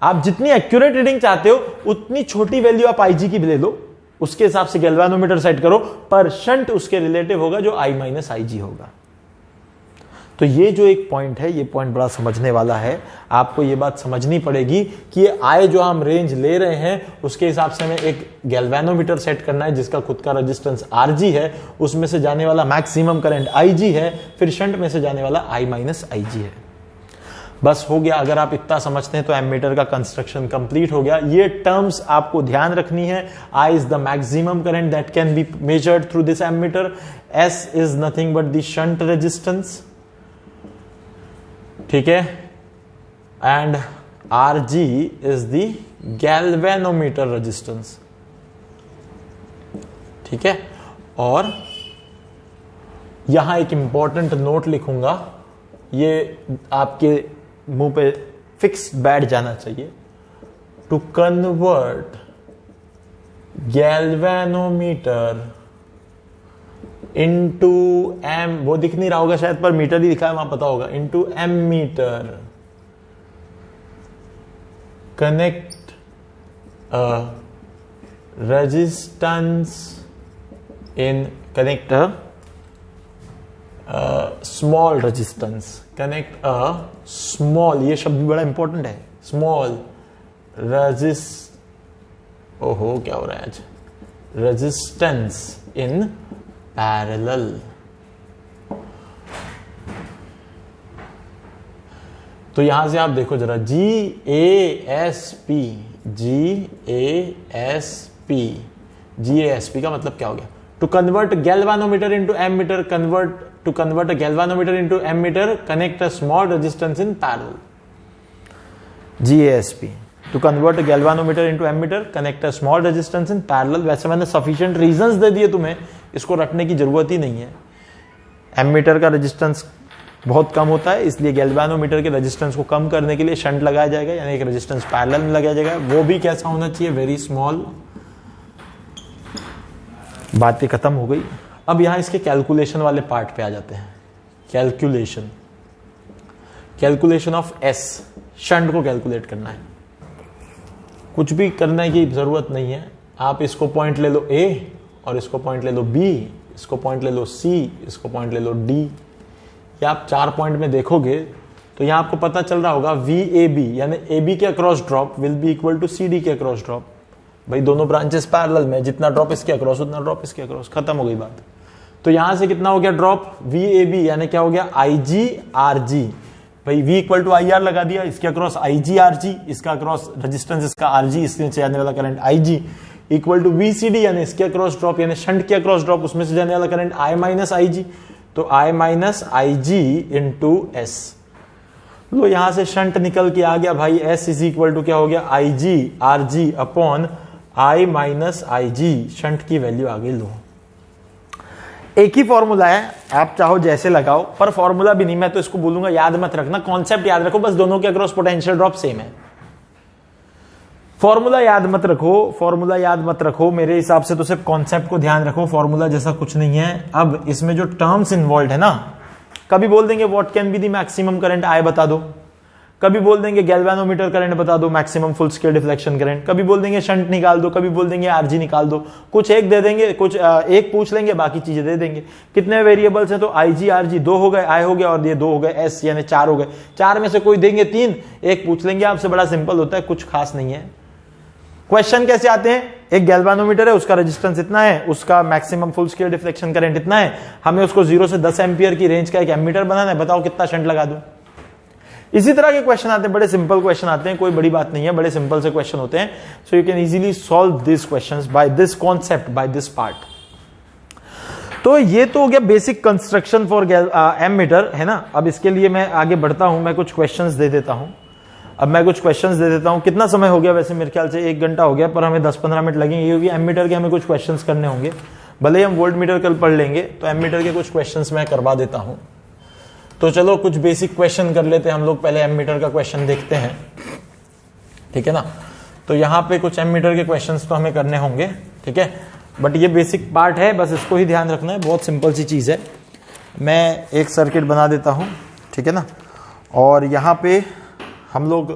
आप जितनी एक्यूरेट रीडिंग चाहते हो उतनी छोटी वैल्यू आप IG की भी ले लो, उसके हिसाब से गैल्वेनोमीटर सेट करो, पर शंट उसके रिलेटिव होगा जो I माइनस IG होगा। तो ये जो एक पॉइंट है, ये पॉइंट बड़ा समझने वाला है। आपको ये बात समझनी पड़ेगी कि ये आई जो हम रेंज ले रहे हैं उसके हिसाब से हमें एक गैल्वेनोमीटर सेट करना है जिसका खुद का रेजिस्टेंस RG है, उसमें से जाने वाला मैक्सिमम करंट IG है, फिर शंट में से जाने वाला I माइनस IG है। बस हो गया। अगर आप इतना समझते हैं तो एमीटर का कंस्ट्रक्शन कंप्लीट हो गया। ये टर्म्स आपको ध्यान रखनी है। I is the maximum current that can be measured through this ammeter, S is nothing but the shunt resistance, ठीक है, and RG is the galvanometer resistance, ठीक है। और यहां एक इंपॉर्टेंट नोट लिखूंगा, ये आपके मुंह पे फिक्स बैठ जाना चाहिए। To convert galvanometer into M, वो दिख नहीं रहा होगा शायद पर मीटर ही लिखा है वहां, पता होगा, into ammeter, connect resistance in, connect small resistance, connect a small, ये शब्द भी बड़ा इंपॉर्टेंट है, स्मॉल ओहो क्या हो रहा है आज, रेजिस्टेंस इन पैरेलल। तो यहां से आप देखो जरा, GASP का मतलब क्या हो गया? To convert galvanometer into ammeter, to convert a galvanometer into ammeter, connect a small resistance in parallel. GASP, to convert galvanometer into ammeter, connect a small resistance in parallel. वैसे मैंने सफिशिएंट रीजंस दे दिए तुम्हें, इसको रटने की जरूरत ही नहीं है। एमीटर का रेजिस्टेंस बहुत कम होता है, इसलिए गैल्वेनोमीटर के रेजिस्टेंस को कम करने के लिए शंट लगाया जाएगा, यानी एक रेजिस्टेंस पैरेलल में लगाया जाएगा। वो भी कैसा होना चाहिए? Very small. बातें खत्म हो गई। अब यहां इसके कैलकुलेशन वाले पार्ट पे आ जाते हैं। कैलकुलेशन ऑफ एस, शंट को कैलकुलेट करना है। कुछ भी करने की जरूरत नहीं है, आप इसको पॉइंट ले लो ए और इसको पॉइंट ले लो बी, इसको पॉइंट ले लो सी, इसको पॉइंट ले लो डी। या आप 4 पॉइंट में देखोगे तो यहां आपको पता चल रहा होगा वी ए बी यानी ए बी के across drop will be equal to C D के अक्रॉस ड्रॉप। भाई दोनों ब्रांचेस पैरेलल में, जितना ड्रॉप इसके अक्रॉस उतना ड्रॉप इसके अक्रॉस, खत्म हो गई बात। तो यहां से कितना हो गया ड्रॉप, वी ए बी यानी क्या हो गया, आई जी आर जी। भाई v equal to I R लगा दिया, इसके across I G R G, इसका अक्रॉस रेजिस्टेंस इसका आर जी, इसके नीचे जाने वाला current I G equal to V C D यानी इसके अक्रॉस ड्रॉप यानी शंट के अक्रॉस ड्रॉप, उसमें से जाने वाला करंट आई माइनस आई जी। तो आई minus I ji into S. लो यहां से शंट निकल के आ गया भाई, एस इज इक्वल टू क्या हो गया, I G R G upon I minus I G. Shunt की वैल्यू आ गई। लो एक ही फॉर्मूला है, आप चाहो जैसे लगाओ, पर फॉर्मूला भी नहीं, मैं तो इसको बोलूंगा याद मत रखना, कॉन्सेप्ट याद रखो, बस दोनों के अक्रॉस पोटेंशियल ड्रॉप सेम है। फॉर्मूला याद मत रखो, फॉर्मूला याद मत रखो, मेरे हिसाब से तो सिर्फ कॉन्सेप्ट को ध्यान रखो, फॉर्मूला जैसा कुछ नहीं है। अब इसमें जो टर्म्स इन्वॉल्व है ना, कभी बोल देंगे what can be the maximum current I बता दो, कभी बोल देंगे गैल्वेनोमीटर करंट बता दो, maximum full scale deflection current, कभी बोल देंगे शंट निकाल दो, कभी बोल देंगे आरजी निकाल दो। कुछ एक दे देंगे, कुछ एक पूछ लेंगे, बाकी चीजें दे देंगे। कितने वेरिएबल्स हैं, तो आई जी आर जी 2 हो गए, आई हो गया और ये 2 हो गए, एस यानी 4 हो गए। 4 में से कोई देंगे 3, एक पूछ लेंगे आपसे, बड़ा सिंपल होता है, कुछ खास नहीं है। क्वेश्चन कैसे आते हैं, एक गैल्वेनोमीटर है, उसका रेजिस्टेंस इतना है, उसका maximum full scale deflection current इतना है, हमें उसको 0 से 10 एम्पियर की रेंज का एक एमीटर बनाना है, बताओ कितना शंट लगा दूं। इसी तरह के क्वेश्चन आते हैं, बड़े सिंपल क्वेश्चन आते हैं, कोई बड़ी बात नहीं है, बड़े सिंपल से क्वेश्चन होते हैं। So you can easily solve this questions by this concept, by this part. तो ये तो हो गया बेसिक कंस्ट्रक्शन फॉर एमीटर, है ना। अब इसके लिए मैं आगे बढ़ता हूं, मैं कुछ क्वेश्चंस दे देता हूं। कितना समय हो गया, वैसे मेरे ख्याल से 1 घंटा हो गया, पर हमें 10-15 मिनट लगेंगे क्योंकि एमीटर के हमें कुछ क्वेश्चंस करने होंगे। भले ही हम वोल्ट मीटर कल पढ़ लेंगे, तो एमीटर के कुछ क्वेश्चंस मैं करवा देता हूं। तो चलो कुछ बेसिक क्वेश्चन कर लेते हैं हम लोग, पहले एमीटर का क्वेश्चन देखते हैं, ठीक है ना। तो यहां पे कुछ एमीटर के क्वेश्चंस तो हमें करने होंगे, ठीक है, बट ये बेसिक पार्ट है, बस इसको ही ध्यान रखना है, बहुत सिंपल सी चीज है। मैं एक सर्किट बना देता हूं, ठीक है ना, और यहां पे हम लोग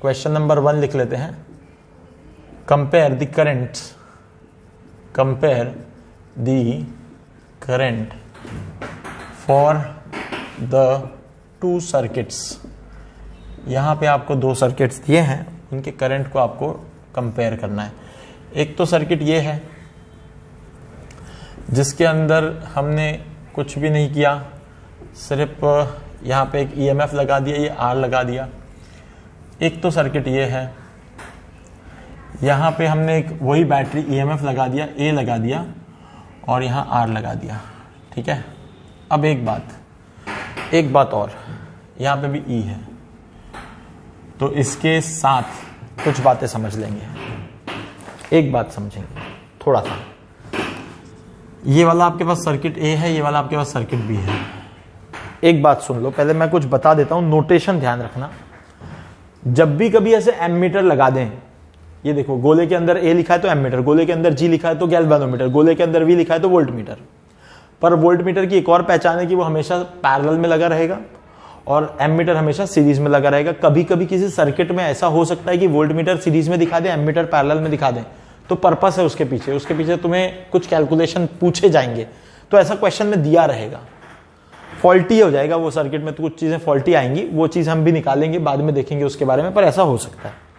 क्वेश्चन नंबर 1 लिख लेते हैं। Compare the current for the 2 circuits. यहां पे आपको 2 सर्किट्स दिए हैं, उनके करंट को आपको कंपेयर करना है। एक तो सर्किट ये है जिसके अंदर हमने कुछ भी नहीं किया, सिर्फ यहां पे एक ईएमएफ लगा दिया, ये आर लगा दिया। एक तो सर्किट ये है, यहां पे हमने एक वही बैटरी ईएमएफ लगा दिया, ए लगा दिया और यहां आर लगा दिया, ठीक है। अब एक बात और, यहां पे भी ई है, तो इसके साथ कुछ बातें समझ लेंगे। एक बात समझेंगे थोड़ा सा, ये वाला आपके पास सर्किट ए है, ये वाला आपके पास सर्किट बी है। एक बात सुन लो, पहले मैं कुछ बता देता हूं, नोटेशन ध्यान रखना। जब भी कभी ऐसे एमीटर लगा दें, ये देखो गोले के अंदर ए लिखा है तो एमीटर, गोले के अंदर जी लिखा है तो गैल्वेनोमीटर, गोले के अंदर वी लिखा है तो वोल्टमीटर। पर वोल्टमीटर की एक और पहचान है कि वो हमेशा पैरेलल में लगा रहेगा और एमीटर हमेशा सीरीज में लगा रहेगा। कभी कभी किसी सर्किट में ऐसा हो सकता है कि वोल्टमीटर सीरीज में दिखा दे, एमीटर पैरेलल में दिखा दे, तो पर्पस है उसके पीछे तुम्हें कुछ कैलकुलेशन पूछे जाएंगे, तो ऐसा क्वेश्चन में दिया रहेगा। फॉल्टी हो जाएगा वो सर्किट में, तो कुछ चीजें फॉल्टी आएंगी, वो चीज हम भी निकालेंगे, बाद में देखेंगे उसके बारे में, पर ऐसा हो सकता है।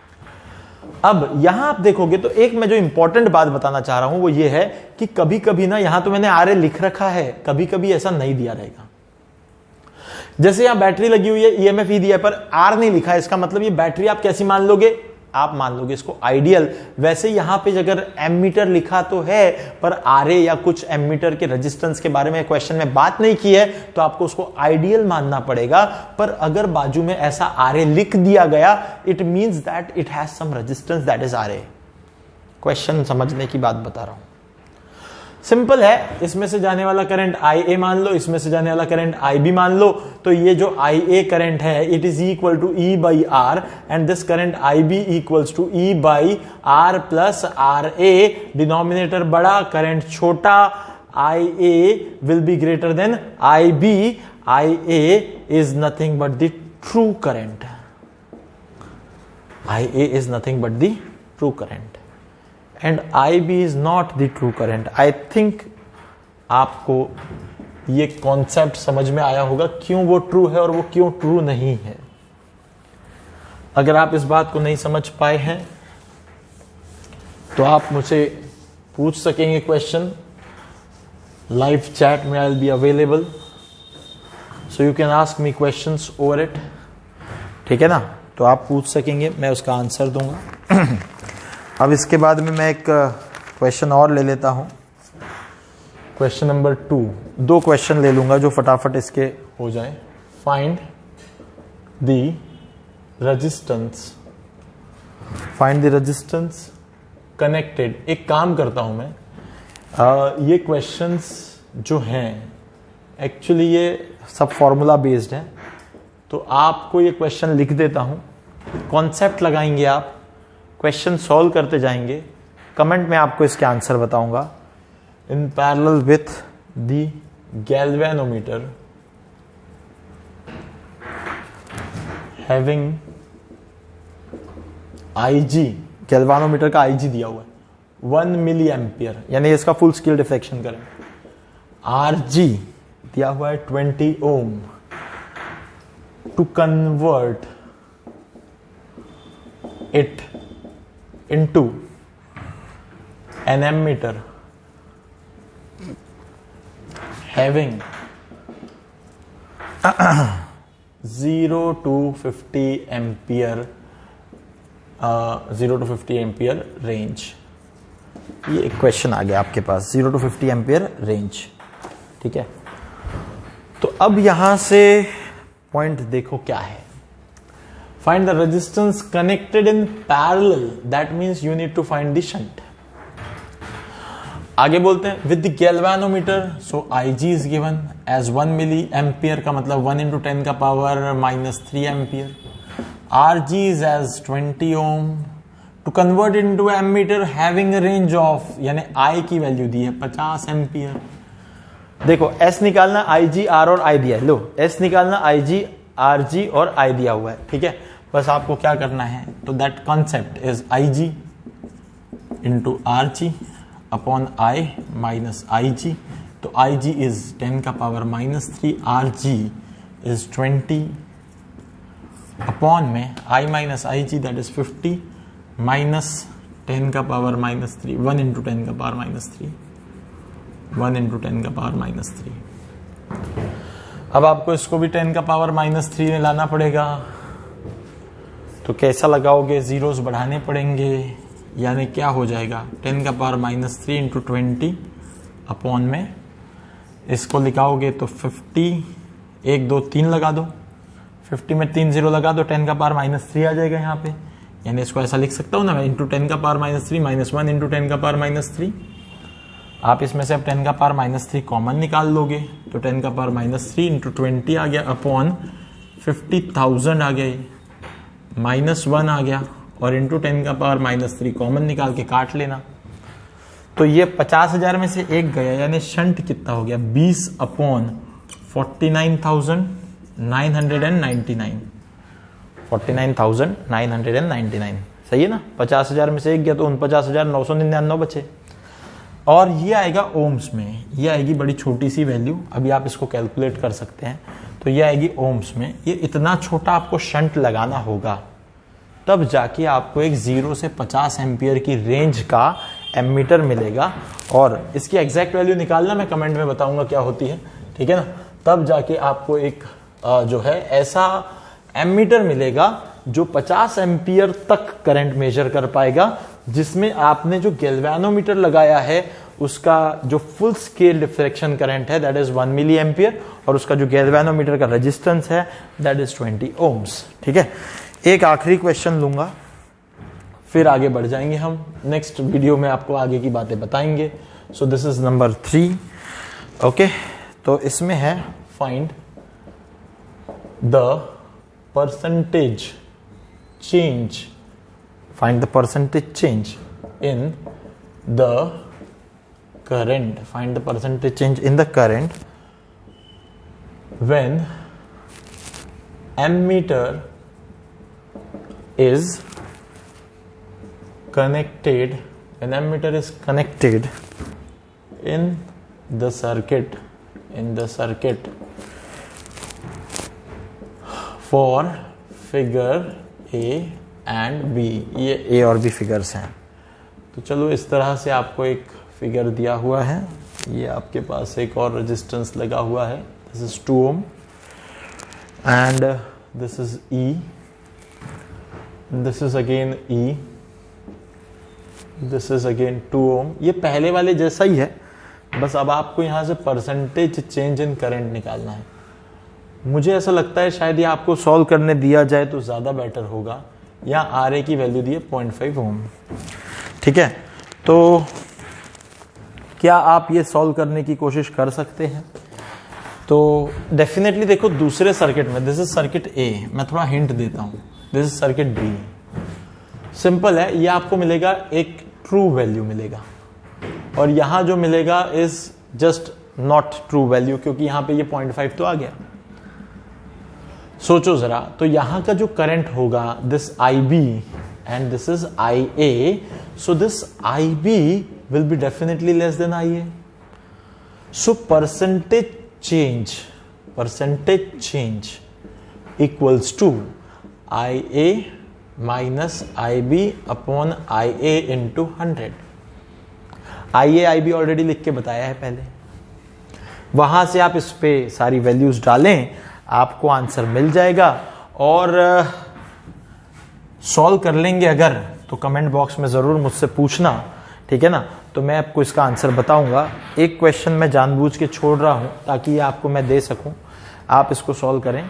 अब यहां आप देखोगे तो एक मैं जो इंपॉर्टेंट बात बताना चाह रहा हूं वो ये है कि कभी कभी ना, यहां तो मैंने आरए लिख रखा है, कभी कभी ऐसा नहीं दिया रहेगा। जैसे यहां बैटरी लगी हुई है, ईएमएफ ही दिया है, पर आर नहीं लिखा है, इसका मतलब ये बैटरी आप कैसी मान लोगे, आप मान लोगे इसको आइडियल। वैसे यहां पे अगर एमीटर लिखा तो है, पर आरए या कुछ एमीटर के रेजिस्टेंस के बारे में क्वेश्चन में बात नहीं की है, तो आपको उसको आइडियल मानना पड़ेगा। पर अगर बाजू में ऐसा आरए लिख दिया गया, it means that it has some resistance, that is RA. क्वेश्चन समझने की बात बता रहा हूं, सिंपल है। इसमें से जाने वाला करंट आई ए मान लो, इसमें से जाने वाला करंट आई बी मान लो, तो ये जो आई ए करंट है it is equal to E by R, and this current I B equals to E by R plus R A. Denominator बड़ा, करंट छोटा, IA will be greater than IB. IA is nothing but the true current. IA is nothing but the true current. And IB is not the true current. I think आपको ये concept समझ में आया होगा क्यों वो true है और वो क्यों ट्रू नहीं है. अगर आप इस बात को नहीं समझ पाए हैं तो आप मुझे पूछ सकेंगे क्वेश्चन. लाइव चैट में I will be available, so you can ask me questions over it. ठीक है ना, तो आप पूछ सकेंगे, मैं उसका आंसर दूंगा. अब इसके बाद में मैं एक क्वेश्चन और ले लेता हूं. Question number 2. 2 क्वेश्चन ले लूंगा जो फटाफट इसके हो जाए. Find the resistance. Find the resistance connected. एक काम करता हूं मैं, ये क्वेश्चंस जो हैं एक्चुअली ये सब फॉर्मूला बेस्ड है, तो आपको ये क्वेश्चन लिख देता हूं. कॉन्सेप्ट लगाएंगे आप, क्वेश्चन सॉल्व करते जाएंगे, कमेंट में आपको इसके आंसर बताऊंगा. In parallel with the galvanometer having IG, galvanometer का IG दिया हुआ है 1 मिली एम्पियर, यानी इसका full scale deflection current. RG दिया हुआ है 20 ohm. To convert it into an ammeter having 0 to 50 ampere 0 to 50 ampere range. ये एक क्वेश्चन आ गया आपके पास, 0 to 50 एम्पियर रेंज. ठीक है, तो अब यहां से पॉइंट देखो क्या है. Find the resistance connected in parallel, that means you need to find the shunt. आगे बोलते हैं with the galvanometer. So IG is given as 1 milli ampere, का मतलब 1 into 10 का power -3 ampere. RG is as 20 ohm. To convert it into ammeter having a range of, यानी I की value दी है 50 ampere. देखो S निकालना, IG, R और I दिया है. लो S निकालना, IG, RG और I दिया हुआ है. ठीक है, बस आपको क्या करना है, तो that concept is IG into RG upon I minus IG. तो IG इज 10 का पावर -3, RG इज 20 अपॉन में I minus IG that is 50 minus 10 का पावर -3, 1 into 10 का पावर -3, 1 into 10 का पावर -3. अब आपको इसको भी 10 का पावर -3 में लाना पड़ेगा. तो कैसा लगाओगे, जीरोस बढ़ाने पड़ेंगे, यानी क्या हो जाएगा 10 का पावर -3 इंटू 20 अपॉन में इसको लिखाओगे तो 50, 1 2 3 लगा दो, 50 में 3 0 लगा दो, 10 का पावर -3 आ जाएगा यहाँ पे. यानी इसको ऐसा लिख सकता हूँ ना मैं, इंटू 10 का पावर -3 -1 इंटू 10 का पावर -3. आप इसमें से अब 10 का पावर -3 कॉमन निकाल लोगे, तो 10 का पावर -3 इंटू 20 आ गया अपॉन 50,000 आ गया, -1 आ गया, और इंटू 10 का पावर -3 कॉमन निकाल के काट लेना. तो ये 50,000 में से एक गया, यानी शंट कितना हो गया 20 अपॉन 49,999. 49,999 सही है ना. 50,000 में से एक गया तो 49,999 बचे. और ये आएगा ओम्स में, ये आएगी बड़ी छोटी सी वैल्यू, अभी आप इसको कैलकुलेट कर सकते हैं. तो ये आएगी ओम्स में. ये इतना छोटा आपको शंट लगाना होगा, तब जाके आपको एक 0 से 50 एम्पियर की रेंज का एमीटर मिलेगा. और इसकी एग्जैक्ट वैल्यू निकालना मैं कमेंट में बताऊंगा क्या होती है. ठीक है ना, तब जाके आपको एक जो है ऐसा एमीटर मिलेगा जो 50 एम्पियर तक करंट मेजर कर पाएगा, जिसमें आपने जो गैल्वेनोमीटर लगाया है उसका जो फुल स्केल डिफ्लेक्शन करंट है दैट इज 1 मिली एम्पियर, और उसका जो गैल्वेनोमीटर का रेजिस्टेंस है दैट इज 20 ओम्स. ठीक है, एक आखिरी क्वेश्चन लूंगा, फिर आगे बढ़ जाएंगे हम. नेक्स्ट वीडियो में आपको आगे की बातें बताएंगे. So this is number 3. Okay, तो इसमें है find the percentage change, find the percentage change in the current, find the percentage change in the current when ammeter is connected, when ammeter is connected in the circuit for figure A and B. ये A और B figures हैं. तो चलो इस तरह से आपको एक फिगर दिया हुआ है. ये आपके पास एक और रेजिस्टेंस लगा हुआ है. This is 2 ohm and this is E. This is again E. This is again 2 ohm. ये पहले वाले जैसा ही है, बस अब आपको यहाँ से परसेंटेज चेंज इन करंट निकालना है. मुझे ऐसा लगता है शायद ये आपको सॉल्व करने दिया जाए तो ज़्यादा बेटर होगा. यहाँ RA की वैल्यू दी है 0.5 ohm. ठीक है, तो क्या आप ये सॉल्व करने की कोशिश कर सकते हैं? तो डेफिनेटली देखो दूसरे सर्किट में, दिस इज सर्किट A, मैं थोड़ा हिंट देता हूँ. This is circuit B. Simple है, ये आपको मिलेगा एक ट्रू वैल्यू मिलेगा और यहां जो मिलेगा is just not true value, क्योंकि यहां पे ये 0.5 तो आ गया. सोचो जरा, तो यहां का जो करंट होगा this IB and this is IA, so this IB will be definitely less than IA. So percentage change equals to IA minus IB upon IA into 100. IA IB already लिख के बताया है पहले. वहां से आप इस पे सारी वैल्यूज डालें, आपको आंसर मिल जाएगा. और सॉल्व कर लेंगे अगर, तो कमेंट बॉक्स में जरूर मुझसे पूछना, ठीक है ना. तो मैं आपको इसका आंसर बताऊंगा. एक क्वेश्चन मैं जानबूझ के छोड़ रहा हूं ताकि ये आपको मैं दे सकूं, आप इसको सॉल्व करें,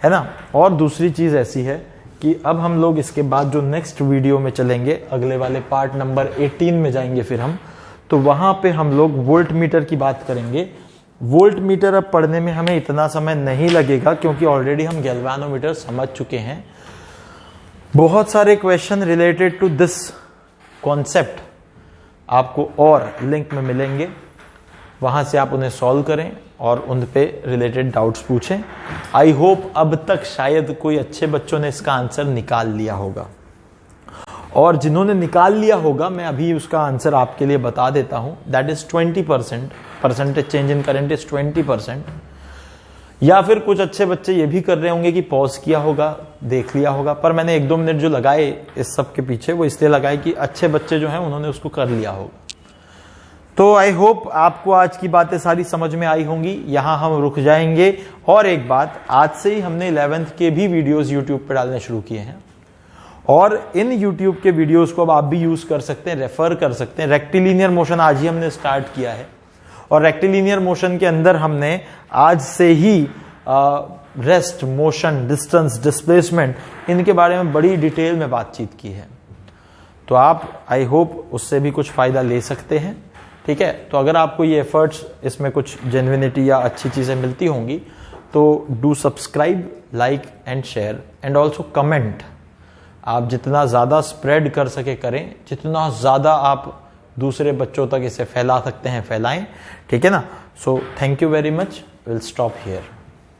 है ना. और दूसरी चीज ऐसी है कि अब हम लोग इसके बाद जो नेक्स्ट वीडियो में चलेंगे, अगले वाले पार्ट नंबर 18 में जाएंगे फिर हम, तो वहां पे हम लोग वोल्ट मीटर की बात करेंगे. वोल्ट मीटर अब पढ़ने में हमें इतना समय नहीं लगेगा क्योंकि ऑलरेडी हम गैल्वानोमीटर समझ चुके हैं. बहुत सारे question related to this concept आपको और लिंक में मिलेंगे, वहां से आप उन्हें सॉल्व करें और उन पे रिलेटेड डाउट्स पूछें. आई होप अब तक शायद कोई अच्छे बच्चों ने इसका आंसर निकाल लिया होगा, और जिन्होंने निकाल लिया होगा मैं अभी उसका आंसर आपके लिए बता देता हूं. That is 20%. Percentage change in current is 20%. या फिर कुछ अच्छे बच्चे ये भी कर रहे होंगे कि पॉज किया होगा, देख लिया होगा, पर मैंने 1-2 मिनट जो लगाए इस सब के पीछे वो इसलिए लगाए कि अच्छे बच्चे जो हैं उन्होंने उसको कर लिया होगा. तो आई होप आपको आज की बातें सारी समझ में आई होंगी. यहां हम रुक जाएंगे. और एक बात, आज से ही हमने 11th के भी वीडियोस यूट्यूब पे डालने शुरू किए हैं, और इन यूट्यूब के वीडियोस को अब आप भी यूज कर सकते हैं, रेफर कर सकते हैं. रेक्टिलिनियर मोशन आज ही हमने स्टार्ट किया है, और रेक्टिलिनियर मोशन के अंदर हमने आज से ही रेस्ट, मोशन, डिस्टेंस, डिस्प्लेसमेंट, इनके बारे में बड़ी डिटेल में बातचीत की है. तो आप आई होप उससे भी कुछ फायदा ले सकते हैं. ठीक है, तो अगर आपको ये एफर्ट्स, इसमें कुछ जेन्युइनिटी या अच्छी चीजें मिलती होंगी तो do subscribe, like and share and also comment. आप जितना ज्यादा स्प्रेड कर सके करें, जितना ज्यादा आप दूसरे बच्चों तक इसे फैला सकते हैं फैलाएं. ठीक है ना. So thank you very much. Will stop here.